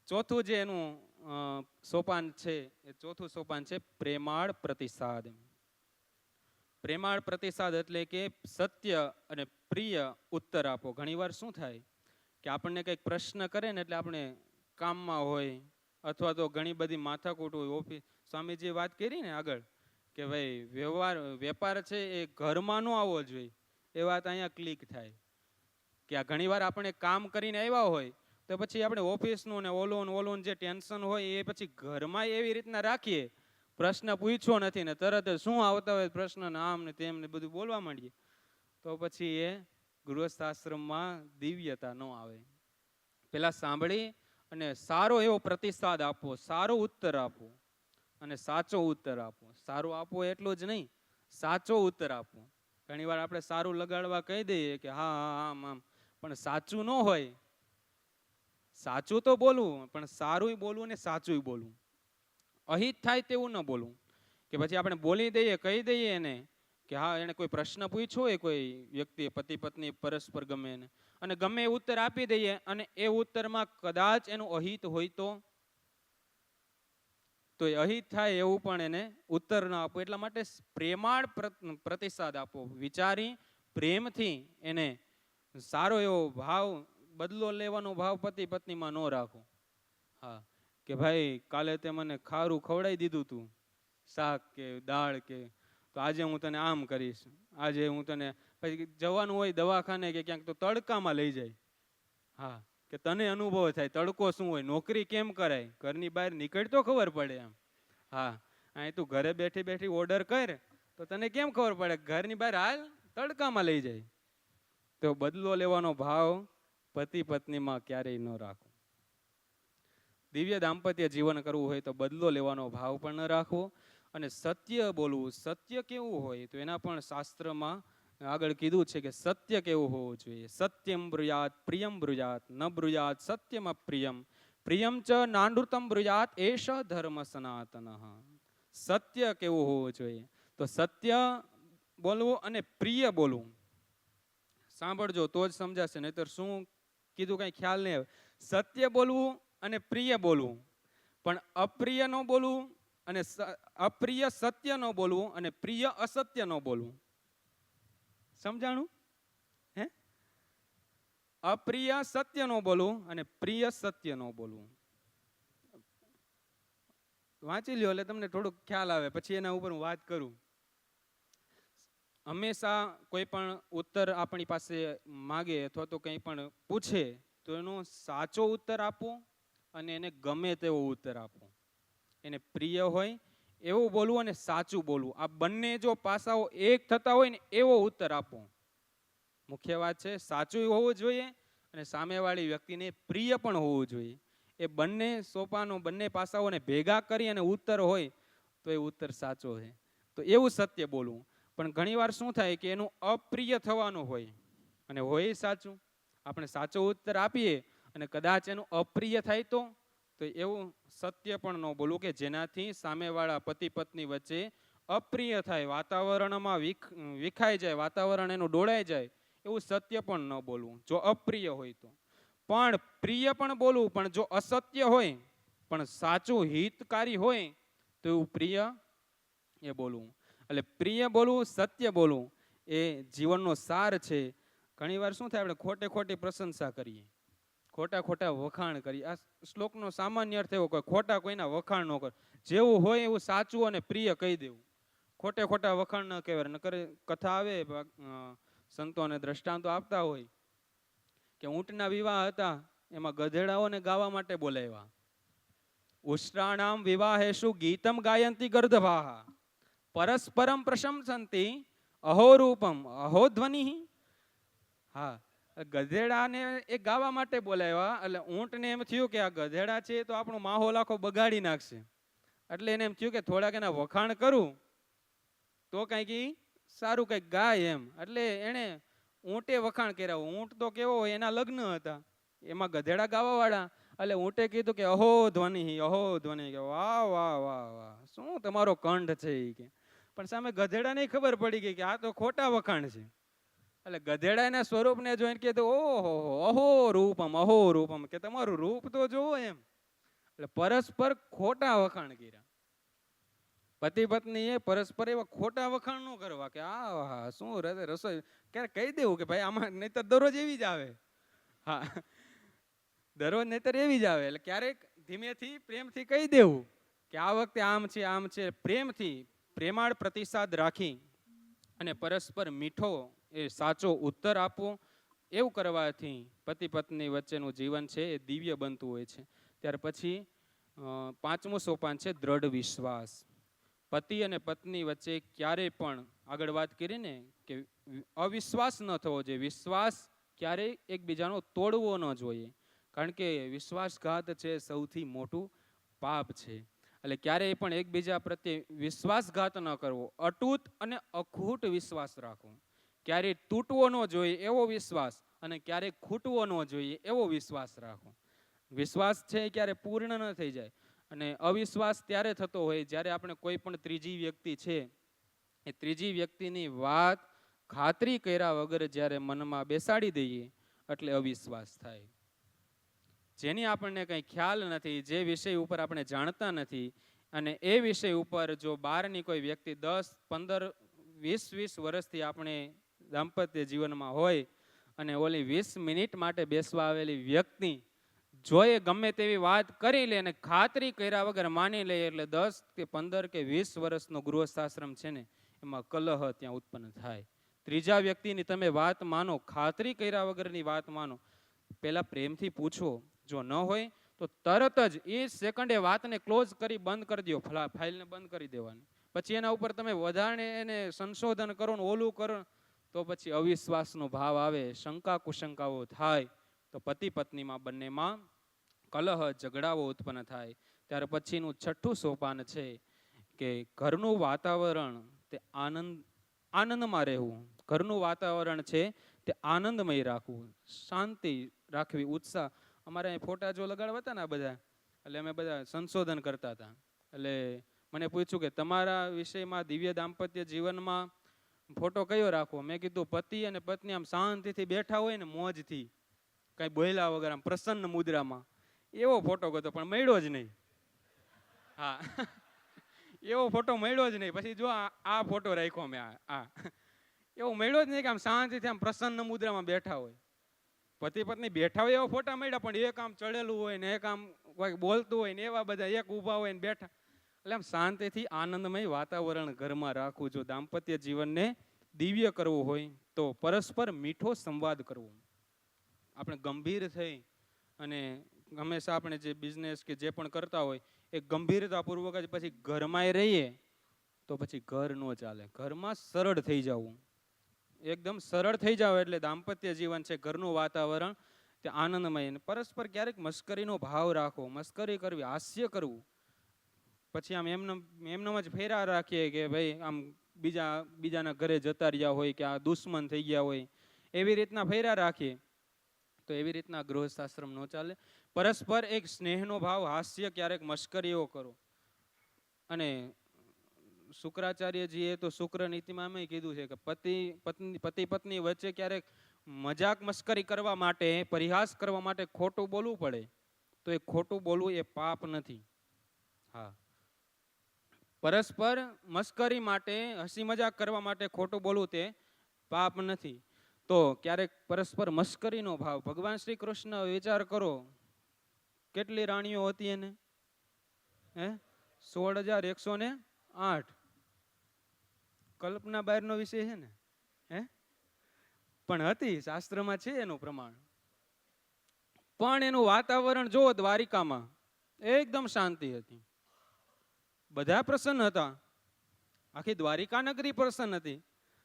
ચોથું જે એનું સોપાન છે એ ચોથું સોપાન છે પ્રેમાળ પ્રતિસાદ. પ્રેમાળ પ્રતિસાદ એટલે કે સત્ય અને પ્રિય ઉત્તર આપો. ઘણીવાર શું થાય કે આપણને કંઈક પ્રશ્ન કરે ને એટલે આપણે કામમાં હોય અથવા તો ઘણી બધી માથાકૂટ હોય. ઓફિસ સ્વામીજીએ વાત કરી ને આગળ કે ભાઈ વેપાર છે એ ઘરમાં ન આવવો જોઈએ, એ વાત અહીંયા ક્લિક થાય કે આ ઘણીવાર આપણે કામ કરીને આવ્યા હોય તો પછી આપણે ઓફિસનું ને ઓલું જે ટેન્શન હોય એ પછી ઘરમાં એવી રીતના રાખીએ. પ્રશ્ન પૂછ્યો નથી ને તરત જ શું આવતા હોય પ્રશ્ન ને આમ ને તેમ ને બધું બોલવા માંડીએ તો પછી એ ગૃહસ્થાશ્રમમાં દિવ્યતા ન આવે. પેલા સાંભળી અને સારો એવો પ્રતિસાદ આપો, સારો ઉત્તર આપો અને સાચો ઉત્તર આપો. સારું આપો એટલું જ નહીં, સાચો ઉત્તર આપો. ઘણીવાર આપણે સારું લગાડવા કહી દઈએ કે હા હા આમ આમ, પણ સાચું ન હોય. સાચું તો બોલવું, પણ સારું બોલવું ને સાચું બોલવું. અહિત થાય તેવું ન બોલવું કે પછી આપણે બોલી દઈએ, કહી દઈએ એને કે હા એને કોઈ પ્રશ્ન પૂછ્યો હોય કોઈ વ્યક્તિ, પતિ પત્ની પરસ્પર ગમે એને, અને ગમે એ ઉત્તર આપી દઈએ અને એ ઉત્તરમાં કદાચ એનું અહિત હોય તો એ અહિત થાય એવું પણ એને ઉત્તર ન આપો. એટલા માટે પ્રેમાળ પ્રતિસાદ આપો. વિચારી પ્રેમથી એને સારો એવો ભાવ, બદલો લેવાનો ભાવ પતિ પત્નીમાં ન રાખો. હા કે ભાઈ કાલે તે મને ખારું ખવડાવી દીધું તું, શાક કે દાળ કે, તો આજે હું તને આમ કરીશ. આજે હું તને પછી જવાનું હોય દવાખાને કે ક્યાંક તો તડકામાં લઈ જાય. હા કે તને અનુભવ થાય તડકો શું હોય, નોકરી કેમ કરાય, ઘરની બહાર નીકળ તો ખબર પડે એમ. હા અહીં તું ઘરે બેઠી બેઠી ઓર્ડર કર તો તને કેમ ખબર પડે, ઘરની બહાર હાલ તડકામાં લઈ જાય. તો બદલો લેવાનો ભાવ પતિ પત્નીમાં ક્યારેય ન રાખો. દિવ્ય દાંપત્ય જીવન કરવું હોય તો બદલો લેવાનો ભાવ પણ ન રાખવો અને સત્ય બોલવું. સત્ય કેવું હોય તો એના પણ શાસ્ત્રમાં આગળ કીધું છે કે સત્ય કેવું હોવું જોઈએ. સત્યમ બ્રુયાત પ્રિયમ બ્રુયાત ન બ્રુયાત સત્યમ અપ્રિયમ પ્રિયમ ચ નાનૃતમ બ્રુયાત એષ ધર્મ સનાતન. સત્ય કેવું હોવું જોઈએ તો સત્ય બોલવું અને પ્રિય બોલવું. સાંભળજો તો જ સમજાશે, નહીતર શું કીધું કઈ ખ્યાલ નહીં આવે. સત્ય બોલવું અને પ્રિય બોલવું, પણ અપ્રિય ન બોલવું અને અપ્રિય સત્ય ન બોલવું અને પ્રિય અસત્ય ન બોલવું. સમજાણું? હે? અપ્રિય સત્ય ન બોલવું અને પ્રિય સત્ય ન બોલવું. વાંચી લ્યો એટલે તમને થોડુંક ખ્યાલ આવે, પછી એના ઉપર હું વાત કરું. હંમેશા કોઈ પણ ઉત્તર આપણી પાસે માગે અથવા તો કંઈ પણ પૂછે તો એનો સાચો ઉત્તર આપો અને એને ગમે તેવો ઉત્તર આપો. એને પ્રિય હોય એવું બોલવું અને સાચું બોલવું. આ બંને જો પાસાઓ એક થતા હોય ને એવો ઉત્તર આપો. મુખ્ય વાત છે સાચું હોવું જોઈએ અને સામેવાળી વ્યક્તિને પ્રિય પણ હોવું જોઈએ. એ બંને સોપાનો, બંને પાસાઓને ભેગા કરી અને ઉત્તર હોય તો એ ઉત્તર સાચો છે. તો એવું સત્ય બોલવું. પણ ઘણીવાર શું થાય કે એનું અપ્રિય થવાનું હોય અને હોય સાચું. આપણે સાચો ઉત્તર આપીએ અને કદાચ એનું અપ્રિય થાય તો એવું સત્ય પણ ન બોલવું કે જેનાથી સામેવાળા પતિ પત્ની વચ્ચે અપ્રિય થાય, વાતાવરણમાં વિખાઈ જાય, વાતાવરણ એનું ડોળાઈ જાય. એવું સત્ય પણ ન બોલવું જો અપ્રિય હોય તો. પણ પ્રિય પણ બોલવું, પણ જો અસત્ય હોય પણ સાચું હિતકારી હોય તો એવું પ્રિય એ બોલવું. એટલે પ્રિય બોલવું, સત્ય બોલવું એ જીવનનો સાર છે. ઘણીવાર શું થાય, આપણે ખોટે ખોટી પ્રશંસા કરીએ, ખોટા ખોટા વખાણ કરીએ. આ શ્લોકનો સામાન્ય અર્થ એવો કોઈ ખોટા કોઈના વખાણ ન કરે. જેવું હોય એવું સાચું અને પ્રિય કહી દેવું. ખોટે ખોટા વખાણ ન કહેવાય. નકર કથા આવે, સંતો અને દ્રષ્ટાંતો આપતા હોય કે ઊંટના વિવાહ હતા, એમાં ગધેડાઓને ગાવા માટે બોલાવ્યા. ઉષ્ટ્રાણામ વિવાહેશુ ગીતમ ગાયંતી ગર્ધભાહ પરસ્પરમ પ્રશંસંતિ અહો રૂપમ અહો ધ્વનિ. હા, ગધેડાને એ ગાવા માટે બોલાવ્યા. એટલે ઊંટને એમ થયું કે આ ગધેડા છે તો આપણો માહોલ આખો બગાડી નાખશે. એટલે એને એમ થયું કે થોડાક એના વખાણ કરું તો કંઈક સારું કંઈક ગાય એમ. એટલે એને ઊંટે વખાણ કર્યા. ઊંટ તો કેવો હોય, એના લગ્ન હતા, એમાં ગધેડા ગાવા વાળા. એટલે ઊંટે કીધું કે અહો ધ્વનિ, અહો ધ્વનિ. કે વાહ વાહ વાહ વાહ, શું તમારો કંઠ છે એ કે. પણ સામે ગધેડાને ખબર પડી ગઈ કે આ તો ખોટા વખાણ છે. એટલે ગધેડાના સ્વરૂપને જોઈને કીધું ઓહો અહો રૂપમ, અહો રૂપમ, કે તમારું રૂપ તો જોવો એમ. એટલે પરસ્પર ખોટા વખાણ કર્યા. પતિ પત્નીએ પરસ્પર એવા ખોટા વખાણ ન કરવા કે આ શું રસોઈ, ક્યારે કહી દેવું કે ભાઈ આમાં નહીતર દરરોજ એવી જ આવે. હા, દરરોજ નહીતર એવી જ આવે. એટલે ક્યારેક ધીમેથી પ્રેમથી કહી દેવું કે આ વખતે આમ છે આમ છે. પ્રેમથી પ્રેમાળ પ્રતિસાદ રાખી અને પરસ્પર મીઠો એ સાચો ઉત્તર આપવો. એવું કરવાથી પતિ પત્ની વચ્ચેનું જીવન છે એ દિવ્ય બનતું હોય છે. ત્યાર પછી 5મું સોપાન છે દ્રઢ વિશ્વાસ. પતિ અને પત્ની વચ્ચે ક્યારેય પણ આગળ વાત કરીને કે અવિશ્વાસ ન થવો જોઈએ. વિશ્વાસ ક્યારેય એકબીજાનો તોડવો ન જોઈએ, કારણ કે વિશ્વાસઘાત છે સૌથી મોટું પાપ છે. એટલે ક્યારેય પણ એકબીજા પ્રત્યે વિશ્વાસઘાત ન કરવો. અતૂટ અને અખૂટ વિશ્વાસ રાખવો. ક્યારેય તૂટવો ન જોઈએ એવો વિશ્વાસ અને ક્યારેય ખૂટવો ન જોઈએ એવો વિશ્વાસ રાખવો. વિશ્વાસ છે એ ક્યારે પૂર્ણ ન થઈ જાય. અને અવિશ્વાસ ત્યારે થતો હોય જ્યારે આપણે કોઈ પણ ત્રીજી વ્યક્તિ છે એ ત્રીજી વ્યક્તિની વાત ખાતરી કર્યા વગર જ્યારે મનમાં બેસાડી દઈએ એટલે અવિશ્વાસ થાય. જેની આપણને કંઈ ખ્યાલ નથી, જે વિષય ઉપર આપણે જાણતા નથી, અને એ વિષય ઉપર જો બહારની કોઈ વ્યક્તિ 10, 15, 20 વર્ષથી આપણે દાંપત્ય જીવનમાં હોય અને ઓલી 20 મિનિટ માટે બેસવા આવેલી વ્યક્તિ જો એ ગમે તેવી વાત કરી લે અને ખાતરી કર્યા વગર માની લે એટલે 10 કે 15 કે 20 વર્ષનો ગૃહસ્થાશ્રમ છે ને એમાં કલહ ત્યાં ઉત્પન્ન થાય. ત્રીજા વ્યક્તિની તમે વાત માનો, ખાતરી કર્યા વગરની વાત માનો, પહેલા પ્રેમથી પૂછો. જો ન હોય તો તરત જ એ સેકન્ડે વાતને ક્લોઝ કરી બંધ કરી દો, ફાઇલને બંધ કરી દેવાની. પછી એના ઉપર તમે વધારે એને સંશોધન કરો ને ઓલું કરો તો પછી અવિશ્વાસનો ભાવ આવે, શંકા કુશંકાઓ થાય, તો પતિ પત્નીમાં બંનેમાં કલહ ઝઘડાઓ ઉત્પન્ન થાય. ત્યાર પછીનું 6થું સોપાન છે કે ઘરનું વાતાવરણ તે આનંદમાં રહેવું. ઘરનું વાતાવરણ છે તે આનંદમય રાખવું, શાંતિ રાખવી, ઉત્સાહ. અમારે અહીં ફોટા જો લગાડવા હતા ને બધા, એટલે અમે બધા સંશોધન કરતા હતા. એટલે મને પૂછ્યું કે તમારા વિષયમાં દિવ્ય દાંપત્ય જીવનમાં ફોટો કયો રાખવો? મેં કીધું પતિ અને પત્ની આમ શાંતિથી બેઠા હોય ને મોજથી, કઈ બોલ્યા વગર આમ પ્રસન્ન મુદ્રામાં, એવો ફોટો ગયો પણ મળ્યો જ નહીં. હા, એવો ફોટો મળ્યો જ નહીં. પછી જો આ ફોટો રાખ્યો મેં, આ એવો મળ્યો જ નહીં કે આમ શાંતિથી આમ પ્રસન્ન મુદ્રામાં બેઠા હોય. પતિ પત્ની બેઠા હોય એવા ફોટા મળ્યા, પણ એક આમ ચડેલું હોય ને એક આમ કોઈ બોલતું હોય ને એવા બધા, એક ઊભા હોય ને બેઠા. એટલે આમ શાંતિથી આનંદમય વાતાવરણ ઘરમાં રાખવું. જો દાંપત્ય જીવનને દિવ્ય કરવું હોય તો પરસ્પર મીઠો સંવાદ કરવો. આપણે ગંભીર થઈ અને હંમેશા આપણે જે બિઝનેસ કે જે પણ કરતા હોય એ ગંભીરતાપૂર્વક જ પછી ઘરમાં રહીએ તો પછી ઘર ન ચાલે. ઘરમાં સરળ થઈ જવું, એકદમ સરળ થઈ જાવ એટલે દાંપત્ય જીવન છે, ઘરનું વાતાવરણ તે આનંદમય. પરસ્પર ક્યારેક મસ્કરીનો ભાવ રાખવો, મસ્કરી કરવી, હાસ્ય કરવું. પછી આમ એમનેમ જ ફેરા રાખીએ કે ભાઈ આમ બીજાના ઘરે જતા રહ્યા હોય કે આ દુશ્મન થઈ ગયા હોય, એવી રીતના ફેરા રાખીએ તો એવી રીતના ગૃહસ્થાશ્રમ ન ચાલે. પરસ્પર એક સ્નેહનો ભાવ, હાસ્ય, ક્યારેક મશ્કરીઓ કરો. અને શુક્રાચાર્યજીએ તો શુક્ર નીતિમાં એમ કીધું છે કે પતિ પત્ની વચ્ચે ક્યારેક મજાક મસ્કરી કરવા માટે, પરિહાસ કરવા માટે ખોટું બોલવું પડે તો એ ખોટું બોલવું એ પાપ નથી. હા, પરસ્પર મસ્કરી માટે, હસી મજાક કરવા માટે ખોટું બોલવું તે પાપ નથી. તો ક્યારેક પરસ્પર મસ્કરીનો ભાવ. ભગવાન શ્રી કૃષ્ણ વિચાર કરો, કેટલી રાણીઓ હતી એને? 16,108. કલ્પના બહારનો વિષય છે ને, પણ હતી, શાસ્ત્રમાં છે એનું પ્રમાણ. પણ એનું વાતાવરણ જો દ્વારિકામાં એકદમ શાંતિ હતી, બધા પ્રસન્ન હતા, આખી દ્વારિકા નગરી પ્રસન્ન હતી.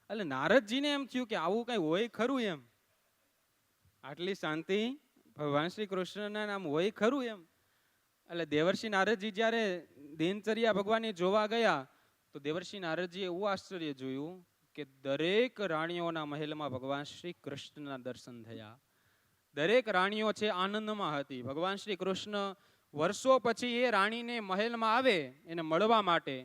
એટલે નારદજીને એમ થયું કે આવું કઈ હોય ખરું એમ? આટલી શાંતિ ભગવાન શ્રી કૃષ્ણના નામ હોય ખરું એમ? એટલે દેવર્ષિ નારદજી જ્યારે દિનચર્યા ભગવાનની જોવા ગયા તો દેવર્ષિ નારદજીએ એવું આશ્ચર્ય જોયું કે દરેક રાણીઓના મહેલમાં ભગવાન શ્રી કૃષ્ણના દર્શન થયા. દરેક રાણીઓ છે આનંદમાં હતી. ભગવાન શ્રી કૃષ્ણ વર્ષો પછી એ રાણીને મહેલમાં આવે એને મળવા માટે,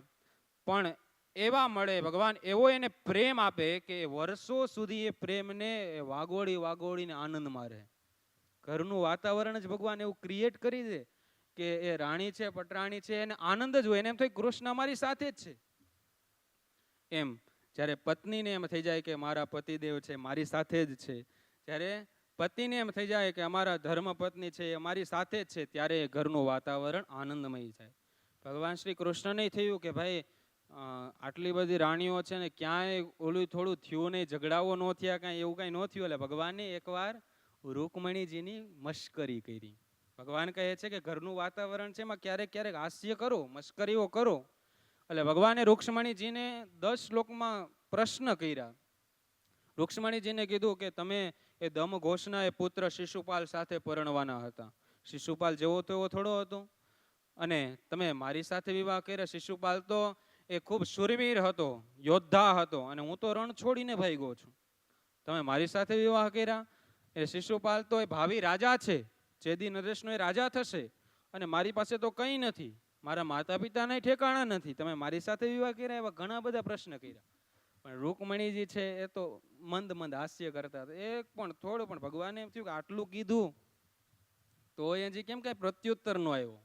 પણ એવા મળે, ભગવાન એવો એને પ્રેમ આપે કે વર્ષો સુધી એ પ્રેમને વાગોળીને આનંદમાં રહે. ઘરનું વાતાવરણ જ ભગવાન એવું ક્રિએટ કરી દે કે એ રાણી છે, પટરાણી છે, એને આનંદ જ હોય, એને એમ થાય કૃષ્ણ અમારી સાથે જ છે. એમ જ્યારે પત્નીને એમ થઈ જાય કે મારા પતિદેવ છે, મારી સાથે જ છે, જ્યારે પતિને એમ થઈ જાય કે અમારા ધર્મપત્ની છે એ અમારી સાથે જ છે, ત્યારે એ ઘરનું વાતાવરણ આનંદમય જાય. ભગવાન શ્રી કૃષ્ણને થયું કે ભાઈ આટલી બધી રાણીઓ છે ને ક્યાંય ઓલું થોડું થયું નહીં, ઝઘડાઓ ન થયા, કાંઈ એવું કાંઈ ન થયું. એટલે ભગવાને એકવાર રૂકમણીજીની મશ્કરી કરી. ભગવાન કહે છે કે ઘરનું વાતાવરણ છે એમાં ક્યારેક ક્યારેક હાસ્ય કરો, મશ્કરીઓ કરો. એટલે ભગવાને રૂક્ષ્મણીજીને 10 શ્લોકમાં પ્રશ્ન કર્યા. રૂક્ષ્મણીજીને કીધું કે તમે એ દમ ઘોષના એ પુત્ર શિશુપાલ સાથે પરણવાના હતા. શિશુપાલ જેવો તેવો થોડો હતો. અને તમે મારી સાથે વિવાહ કર્યા. શિશુપાલ તો એ ખૂબ શૂરવીર હતો, યોદ્ધા હતો, અને હું તો રણ છોડીને ભાગ્યો છું. તમે મારી સાથે વિવાહ કર્યા. એ શિશુપાલ તો એ ભાવિ રાજા છે, ચેદી નરેશનો એ રાજા થશે, અને મારી પાસે તો કંઈ નથી, મારા માતા પિતાના ઠેકાણા નથી, તમે મારી સાથે વિવાહ કર્યા. એવા ઘણા બધા પ્રશ્ન કર્યા. પણ રૂકમણીજી છે એ તો મંદ મંદ હાસ્ય કરતા હતા. એક પણ થોડું પણ ભગવાને એમ થયું કે આટલું કીધું તો હજી કેમ કઈ પ્રત્યુત્તર નો આવ્યો.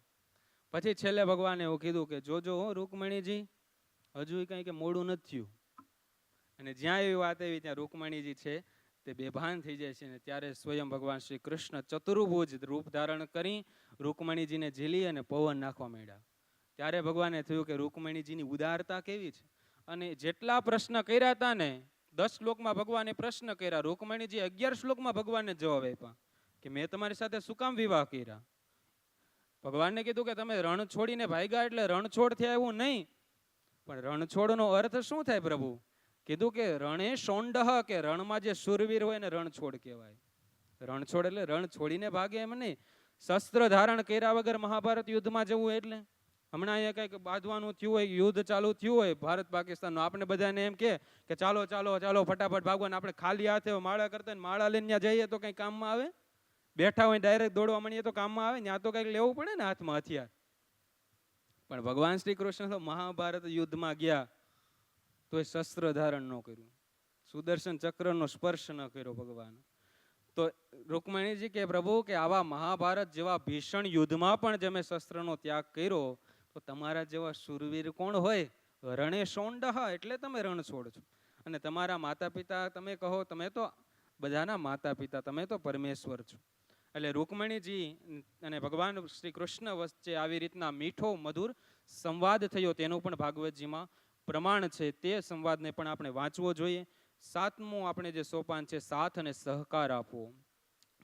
પછી છેલ્લે ભગવાને એવું કીધું કે જોજો રૂકમણીજી, હજુ કઈ કે મોડું નથી થયું. અને જ્યાં એવી વાત આવી ત્યાં રૂકમણીજી છે તે બેભાન થઈ જાય છે. ને ત્યારે સ્વયં ભગવાન શ્રી કૃષ્ણ ચતુર્ભુજ રૂપ ધારણ કરી રૂકમણીજીને ઝીલી અને પવન નાખવા માંડ્યા. ત્યારે ભગવાને થયું કે રૂકમણીજીની ઉદારતા કેવી છે. અને જેટલા પ્રશ્ન કર્યા હતા ને 10 શ્લોકમાં ભગવાને પ્રશ્ન કર્યા, રૂકમણીજી 11 શ્લોકમાં ભગવાનને જવાબ આપ્યા કે મેં તમારી સાથે શું કામ વિવાહ કર્યા. ભગવાનને કીધું કે તમે રણ છોડીને ભાગ્યા એટલે રણછોડ થયા એવું નહીં, પણ રણછોડનો અર્થ શું થાય પ્રભુ? કીધું કે રણે શોંડહ, કે રણમાં જે શૂરવીર હોય ને રણછોડ કહેવાય. રણછોડ એટલે રણ છોડીને ભાગે એમ નહીં, શસ્ત્ર ધારણ કર્યા વગર મહાભારત યુદ્ધમાં જવું. એટલે હમણાં અહીંયા કંઈક બાંધવાનું થયું હોય, યુદ્ધ ચાલુ થયું હોય ભારત પાકિસ્તાનનું, આપણે બધાને એમ કે ચાલો ચાલો ચાલો ફટાફટ ભાગવાનું. આપણે ખાલી હાથે માળા કરતા માળા લઈને ત્યાં જઈએ તો કંઈ કામમાં આવે? બેઠા હોય ડાયરેક્ટ દોડવા માંડીએ તો કામમાં આવે? ત્યાં તો કંઈક લેવું પડે ને હાથમાં હથિયાર. પણ ભગવાન શ્રી કૃષ્ણ તો મહાભારત યુદ્ધમાં ગયા તો એ શસ્ત્ર ધારણ ન કર્યું, સુદર્શન ચક્રનો સ્પર્શ ન કર્યો ભગવાન. તો રૂકમણીજી કે પ્રભુ કે આવા મહાભારત જેવા ભીષણ યુદ્ધમાં પણ જે મેં શસ્ત્રનો ત્યાગ કર્યો, તો તમારા જેવા શૂરવીર કોણ હોય? રણે શોંડહ એટલે તમે રણ છોડ છો. અને તમારા માતા પિતા, તમે કહો તમે તો બધાના માતા પિતા, તમે તો પરમેશ્વર છો. એટલે રૂકમણીજી અને ભગવાન શ્રી કૃષ્ણ વચ્ચે આવી રીતના મીઠો મધુર સંવાદ થયો, તેનું પણ ભાગવતજીમાં પ્રમાણ છે. તે સંવાદને પણ આપણે વાંચવો જોઈએ. 7મું આપણે જે સોપાન છે, સાથ અને સહકાર આપવો,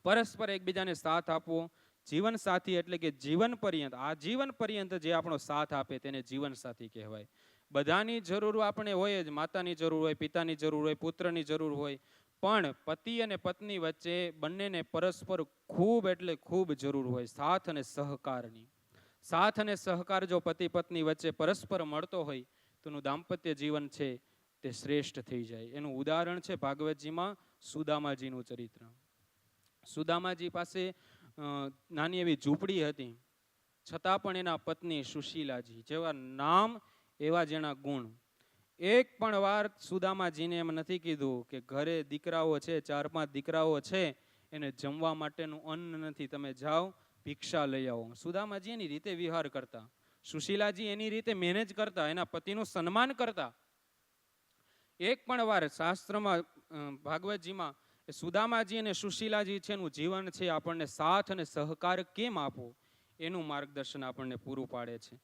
પરસ્પર એકબીજાને સાથ આપવો. જીવન સાથી એટલે કે જીવન પર્યંત, આ જીવન પર્યંત જે આપણો સાથ આપે તેને જીવન સાથી કહેવાય. બધાની જરૂર આપણે હોય જ, માતાની જરૂર હોય, પિતાની જરૂર હોય, પુત્રની જરૂર હોય, પણ પતિ અને પત્ની વચ્ચે બંનેને પરસ્પર ખૂબ એટલે ખૂબ જરૂર હોય સાથ અને સહકારની. સાથ અને સહકાર જો પતિ પત્ની વચ્ચે પરસ્પર મળતો હોય તો એનું દાંપત્ય જીવન છે તે શ્રેષ્ઠ થઈ જાય. એનું ઉદાહરણ છે ભાગવતજીમાં સુદામાજીનું ચરિત્ર. સુદામાજી પાસે નાની એવી ઝૂંપડી હતી, છતાં પણ એના પત્ની સુશીલાજી, જેવા નામ એવા જેના ગુણ. એક પણ વાર સુદામાજીને એમ નથી કીધું કે ઘરે દીકરાઓ છે, 4-5 દીકરાઓ છે, એને જમવા માટેનું અન્ન નથી, તમે જાઓ ભિક્ષા લઈ આવો. સુદામાજી એની રીતે વિહાર કરતા, સુશીલાજી એની રીતે મેનેજ કરતા, એના પતિનું સન્માન કરતા. એક પણ વાર શાસ્ત્રમાં ભાગવતજીમાં સુદામાજી અને સુશીલાજી છે એનું જીવન છે આપણને સાથ અને સહકાર કેમ આપવો એનું માર્ગદર્શન આપણને પૂરું પાડે છે.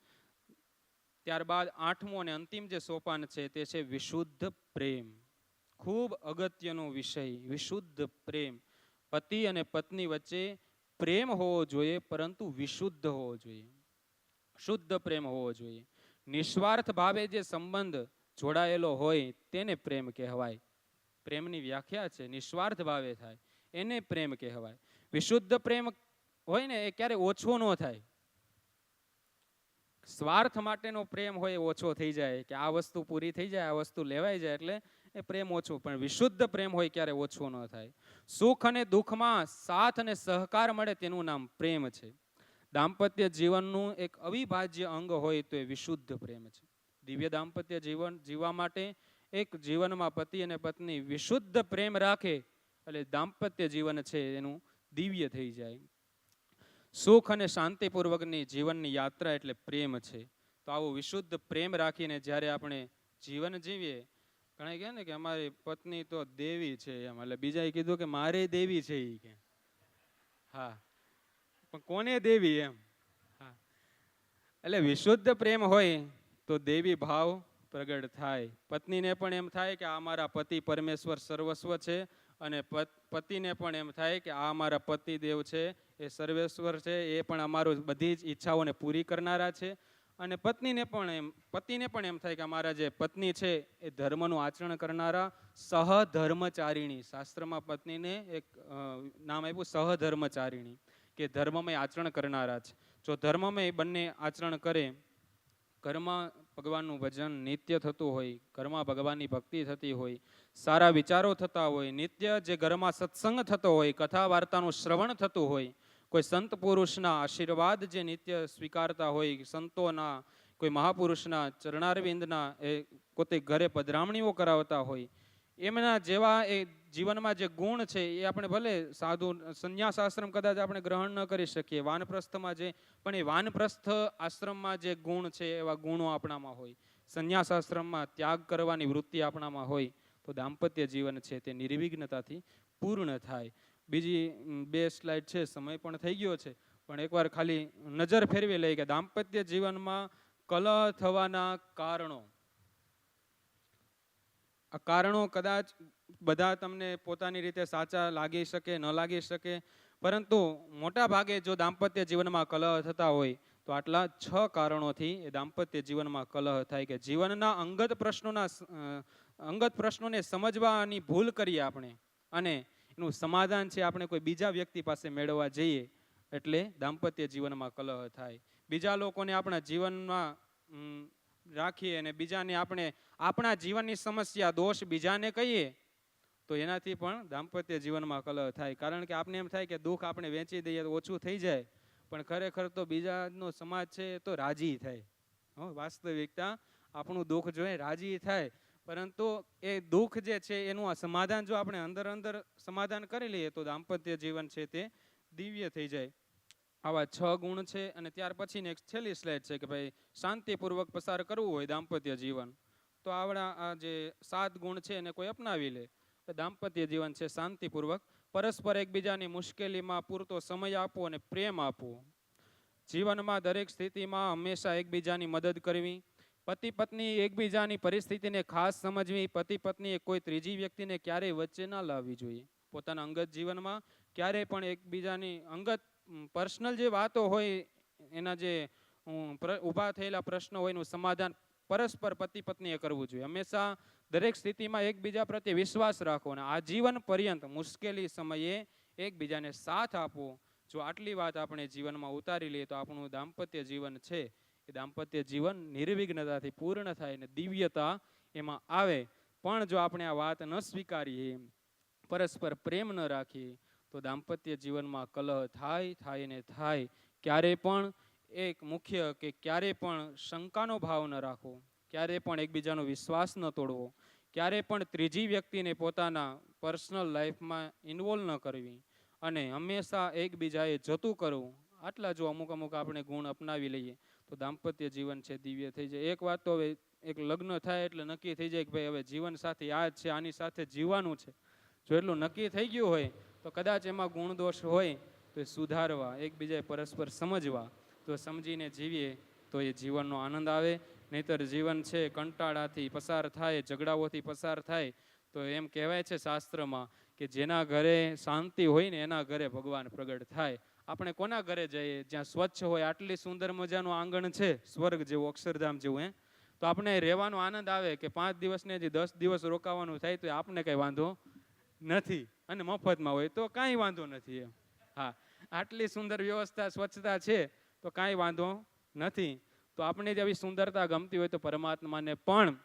ત્યારબાદ 8મું અને અંતિમ જે સોપાન છે તે છે વિશુદ્ધ પ્રેમ. ખૂબ અગત્યનો વિષય, વિશુદ્ધ પ્રેમ. પતિ અને પત્ની વચ્ચે પ્રેમ હોવો જોઈએ, પરંતુ વિશુદ્ધ હોવો જોઈએ, શુદ્ધ પ્રેમ હોવો જોઈએ. નિસ્વાર્થ ભાવે જે સંબંધ જોડાયેલો હોય તેને પ્રેમ કહેવાય. પ્રેમની વ્યાખ્યા છે નિસ્વાર્થ ભાવે થાય એને પ્રેમ કહેવાય. વિશુદ્ધ પ્રેમ હોય ને એ ક્યારે ઓછો ન થાય. સ્વાર્થ માટેનો પ્રેમ હોય ઓછો થઈ જાય, કે આ વસ્તુ પૂરી થઈ જાય, આ વસ્તુ લેવાઈ જાય એટલે એ પ્રેમ ઓછો. પણ વિશુદ્ધ પ્રેમ હોય ક્યારે ઓછો ન થાય. સુખ અને દુઃખમાં સાથ અને સહકાર મળે તેનું નામ પ્રેમ છે. દાંપત્ય જીવનનું એક અવિભાજ્ય અંગ હોય તો એ વિશુદ્ધ પ્રેમ છે. દિવ્ય દાંપત્ય જીવન જીવવા માટે એક જીવનમાં પતિ અને પત્ની વિશુદ્ધ પ્રેમ રાખે એટલે દાંપત્ય જીવન છે એનું દિવ્ય થઈ જાય. સુખ અને શાંતિપૂર્વકની જીવનની યાત્રા એટલે પ્રેમ છે. તો આવો વિશુદ્ધ પ્રેમ રાખીને જ્યારે આપણે જીવન જીવીએ, ઘણા કહે ને કે અમારી પત્ની તો દેવી છે એમ, એટલે બીજાએ કીધું કે મારે દેવી છે એ કે. હા, પણ કોને દેવી એમ? હા, એટલે વિશુદ્ધ પ્રેમ હોય તો દેવી ભાવ પ્રગટ થાય. પત્નીને પણ એમ થાય કે આ મારા પતિ પરમેશ્વર સર્વસ્વ છે, અને પતિને પણ એમ થાય કે આ મારા પતિદેવ છે એ સર્વેશ્વર છે, એ પણ અમારું બધી જ ઈચ્છાઓને પૂરી કરનારા છે. અને પત્નીને પતિને પણ એમ થાય કે અમારા જે પત્ની છે એ ધર્મનું આચરણ કરનારા સહધર્મચારિણી. શાસ્ત્રમાં પત્નીને એક નામ આપ્યું સહધર્મચારિણી, કે ધર્મમય આચરણ કરનારા છે. જો ધર્મમય બંને આચરણ કરે, ઘરમાં ભગવાનનું ભજન નિત્ય થતું હોય, ઘરમાં ભગવાનની ભક્તિ થતી હોય, સારા વિચારો થતા હોય, નિત્ય જે ઘરમાં સત્સંગ થતો હોય, કથા વાર્તાનું શ્રવણ થતું હોય, કોઈ સંત પુરુષના આશીર્વાદ જે નિત્ય સ્વીકારતા હોય, સંતોના કોઈ મહાપુરુષના ચરણારવિંદના એ પોતે ઘરે પધરામણીઓ કરાવતા હોય, એમના જેવા એ જીવનમાં જે ગુણ છે એ આપણે ભલે સાધુ સંન્યાસ આશ્રમ કદાચ આપણે ગ્રહણ ન કરી શકીએ, વાનપ્રસ્થમાં જે, પણ એ વાનપ્રસ્થ આશ્રમમાં જે ગુણ છે એવા ગુણો આપણામાં હોય, સંન્યાસ આશ્રમમાં ત્યાગ કરવાની વૃત્તિ આપણામાં હોય, તો દાંપત્ય જીવન છે તે નિર્વિઘ્નતાથી પૂર્ણ થાય. બીજી 2 સ્લાઇડ છે, સમય પણ થઈ ગયો છે, પણ એકવાર ખાલી નજર ફેરવી લઈએ કે દાંપત્ય જીવનમાં કલહ થવાના કારણો. આ કારણો કદાચ બધા તમને પોતાની રીતે સાચા લાગી શકે, ન લાગી શકે, પરંતુ મોટા ભાગે જો દાંપત્ય જીવનમાં કલહ થતા હોય તો આટલા 6 કારણોથી એ દાંપત્ય જીવનમાં કલહ થાય. કે જીવનના અંગત પ્રશ્નોને સમજવાની ભૂલ કરીએ આપણે, અને એનું સમાધાન છે આપણે કોઈ બીજા વ્યક્તિ પાસે મેળવવા જઈએ, એટલે દાંપત્ય જીવનમાં કલહ થાય. બીજા લોકોને આપણા જીવનમાં રાખીએ અને બીજાને આપણે આપણા જીવનની સમસ્યા દોષ બીજાને કહીએ, તો એનાથી પણ દાંપત્ય જીવનમાં કલહ થાય. કારણ કે આપણે એમ થાય કે દુઃખ આપણે વેચી દઈએ તો ઓછું થઈ જાય, પણ ખરેખર તો બીજાનો સમાજ છે તો રાજી થાય. વાસ્તવિકતા આપણું દુઃખ જોઈ રાજી થાય, પરંતુ એ દુઃખ જે છે એનું આ સમાધાન જો આપણે અંદર સમાધાન કરી લઈએ તો દાંપત્ય જીવન છે તે દિવ્ય થઈ જાય. આવા 6 ગુણ છે. અને ત્યાર પછીની એક છેલ્લી સ્લાઇડ છે કે ભાઈ શાંતિપૂર્વક પસાર કરવું હોય દાંપત્ય જીવન, તો આવડા આ જે 7 ગુણ છે એને કોઈ અપનાવી લે, દાંપત્ય જીવન છે શાંતિપૂર્વક, પરસ્પર એકબીજાની મુશ્કેલીમાં પૂરતો સમય આપવો અને પ્રેમ આપવો, જીવનમાં દરેક સ્થિતિમાં હંમેશા એકબીજાની મદદ કરવી, પતિ પત્ની એકબીજાની પરિસ્થિતિને ખાસ સમજવી, પતિ પત્નીએ કોઈ ત્રીજી વ્યક્તિને ક્યારેય વચ્ચે ના લાવવી જોઈએ. પોતાના અંગત જીવનમાં ક્યારેય પણ એકબીજાની અંગત પર્સનલ જે વાતો હોય, એના જે ઊભા થયેલા પ્રશ્નો હોય એનું સમાધાન પરસ્પર પતિ પત્નીએ કરવું જોઈએ. હંમેશા દરેક સ્થિતિમાં એકબીજા પ્રત્યે વિશ્વાસ રાખવો અને આજીવન પર્યંત મુશ્કેલી સમયે એકબીજાને સાથ આપવો. જો આટલી વાત આપણે જીવનમાં ઉતારી લઈએ તો આપણું દાંપત્ય જીવન છે એ દાંપત્ય જીવન નિર્વિઘ્નતાથી પૂર્ણ થાય અને દિવ્યતા એમાં આવે. પણ જો આપણે આ વાત ન સ્વીકારીએ, પરસ્પર પ્રેમ ન રાખીએ, તો દાંપત્ય જીવનમાં કલહ થાય ને થાય. ક્યારે પણ એક મુખ્ય કે ક્યારે પણ શંકાનો ભાવ ન રાખવો, ક્યારે પણ એકબીજાનો વિશ્વાસ ન તોડવો, ક્યારે પણ ત્રીજી વ્યક્તિને પોતાના પર્સનલ લાઈફમાં ઇન્વોલ્વ ન કરવી, અને હંમેશા એકબીજાએ જતું કરવું. આટલા જો અમુક આપણે ગુણ અપનાવી લઈએ તો દાંપત્ય જીવન છે દિવ્ય થઈ જાય. એક વાત તો હવે એક લગ્ન થાય એટલે નક્કી થઈ જાય કે ભાઈ હવે જીવન સાથી આ જ છે, આની સાથે જીવવાનું છે. જો એટલું નક્કી થઈ ગયું હોય તો કદાચ એમાં ગુણ દોષ હોય તો એ સુધારવા, એકબીજાએ પરસ્પર સમજવા, તો સમજીને જીવીએ તો એ જીવનનો આનંદ આવે. નહીતર જીવન છે કંટાળાથી પસાર થાય, ઝઘડાઓથી પસાર થાય. તો એમ કહેવાય છે શાસ્ત્રમાં કે જેના ઘરે શાંતિ હોય ને એના ઘરે ભગવાન પ્રગટ થાય. આપણે કોના ઘરે જઈએ જ્યાં સ્વચ્છ હોય, આટલી સુંદર મજાનું આંગણ છે, સ્વર્ગ જેવું, અક્ષરધામ જેવું, તો આપણે રહેવાનો આનંદ આવે કે 5 દિવસ ને 10 દિવસ રોકાવાનું થાય તો આપણે કંઈ વાંધો નથી, અને મફતમાં હોય તો કાંઈ વાંધો નથી એમ. હા, આટલી સુંદર વ્યવસ્થા સ્વચ્છતા છે તો કાંઈ વાંધો નથી. તો આપણે જે આવી સુંદરતા ગમતી હોય તો પરમાત્માને પણ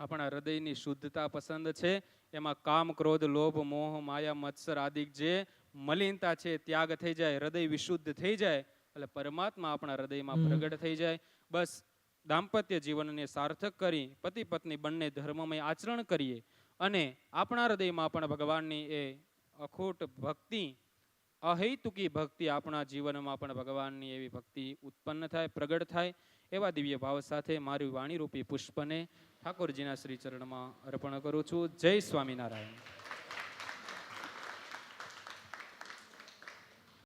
આપણા હૃદયની શુદ્ધતા પસંદ છે. એમાં કામ, ક્રોધ, લોભ, મોહ, માયા, મત્સર આદિ જે મલિનતા છે ત્યાગ થઈ જાય, હૃદય વિશુદ્ધ થઈ જાય, એટલે પરમાત્મા આપણા હૃદયમાં પ્રગટ થઈ જાય. બસ દાંપત્ય જીવનને સાર્થક કરી પતિ પત્ની બંને ધર્મમય આચરણ કરીએ અને આપણા હૃદયમાં પણ ભગવાનની એ અખૂટ ભક્તિ અહૈતુકી ભક્તિ આપણા જીવનમાં પણ ભગવાનની એવી ભક્તિ ઉત્પન્ન થાય, પ્રગટ થાય, એવા દિવ્ય ભાવ સાથે મારી વાણીરૂપી પુષ્પને ઠાકોરજીના શ્રી ચરણમાં અર્પણ કરું છું. જય સ્વામિનારાયણ.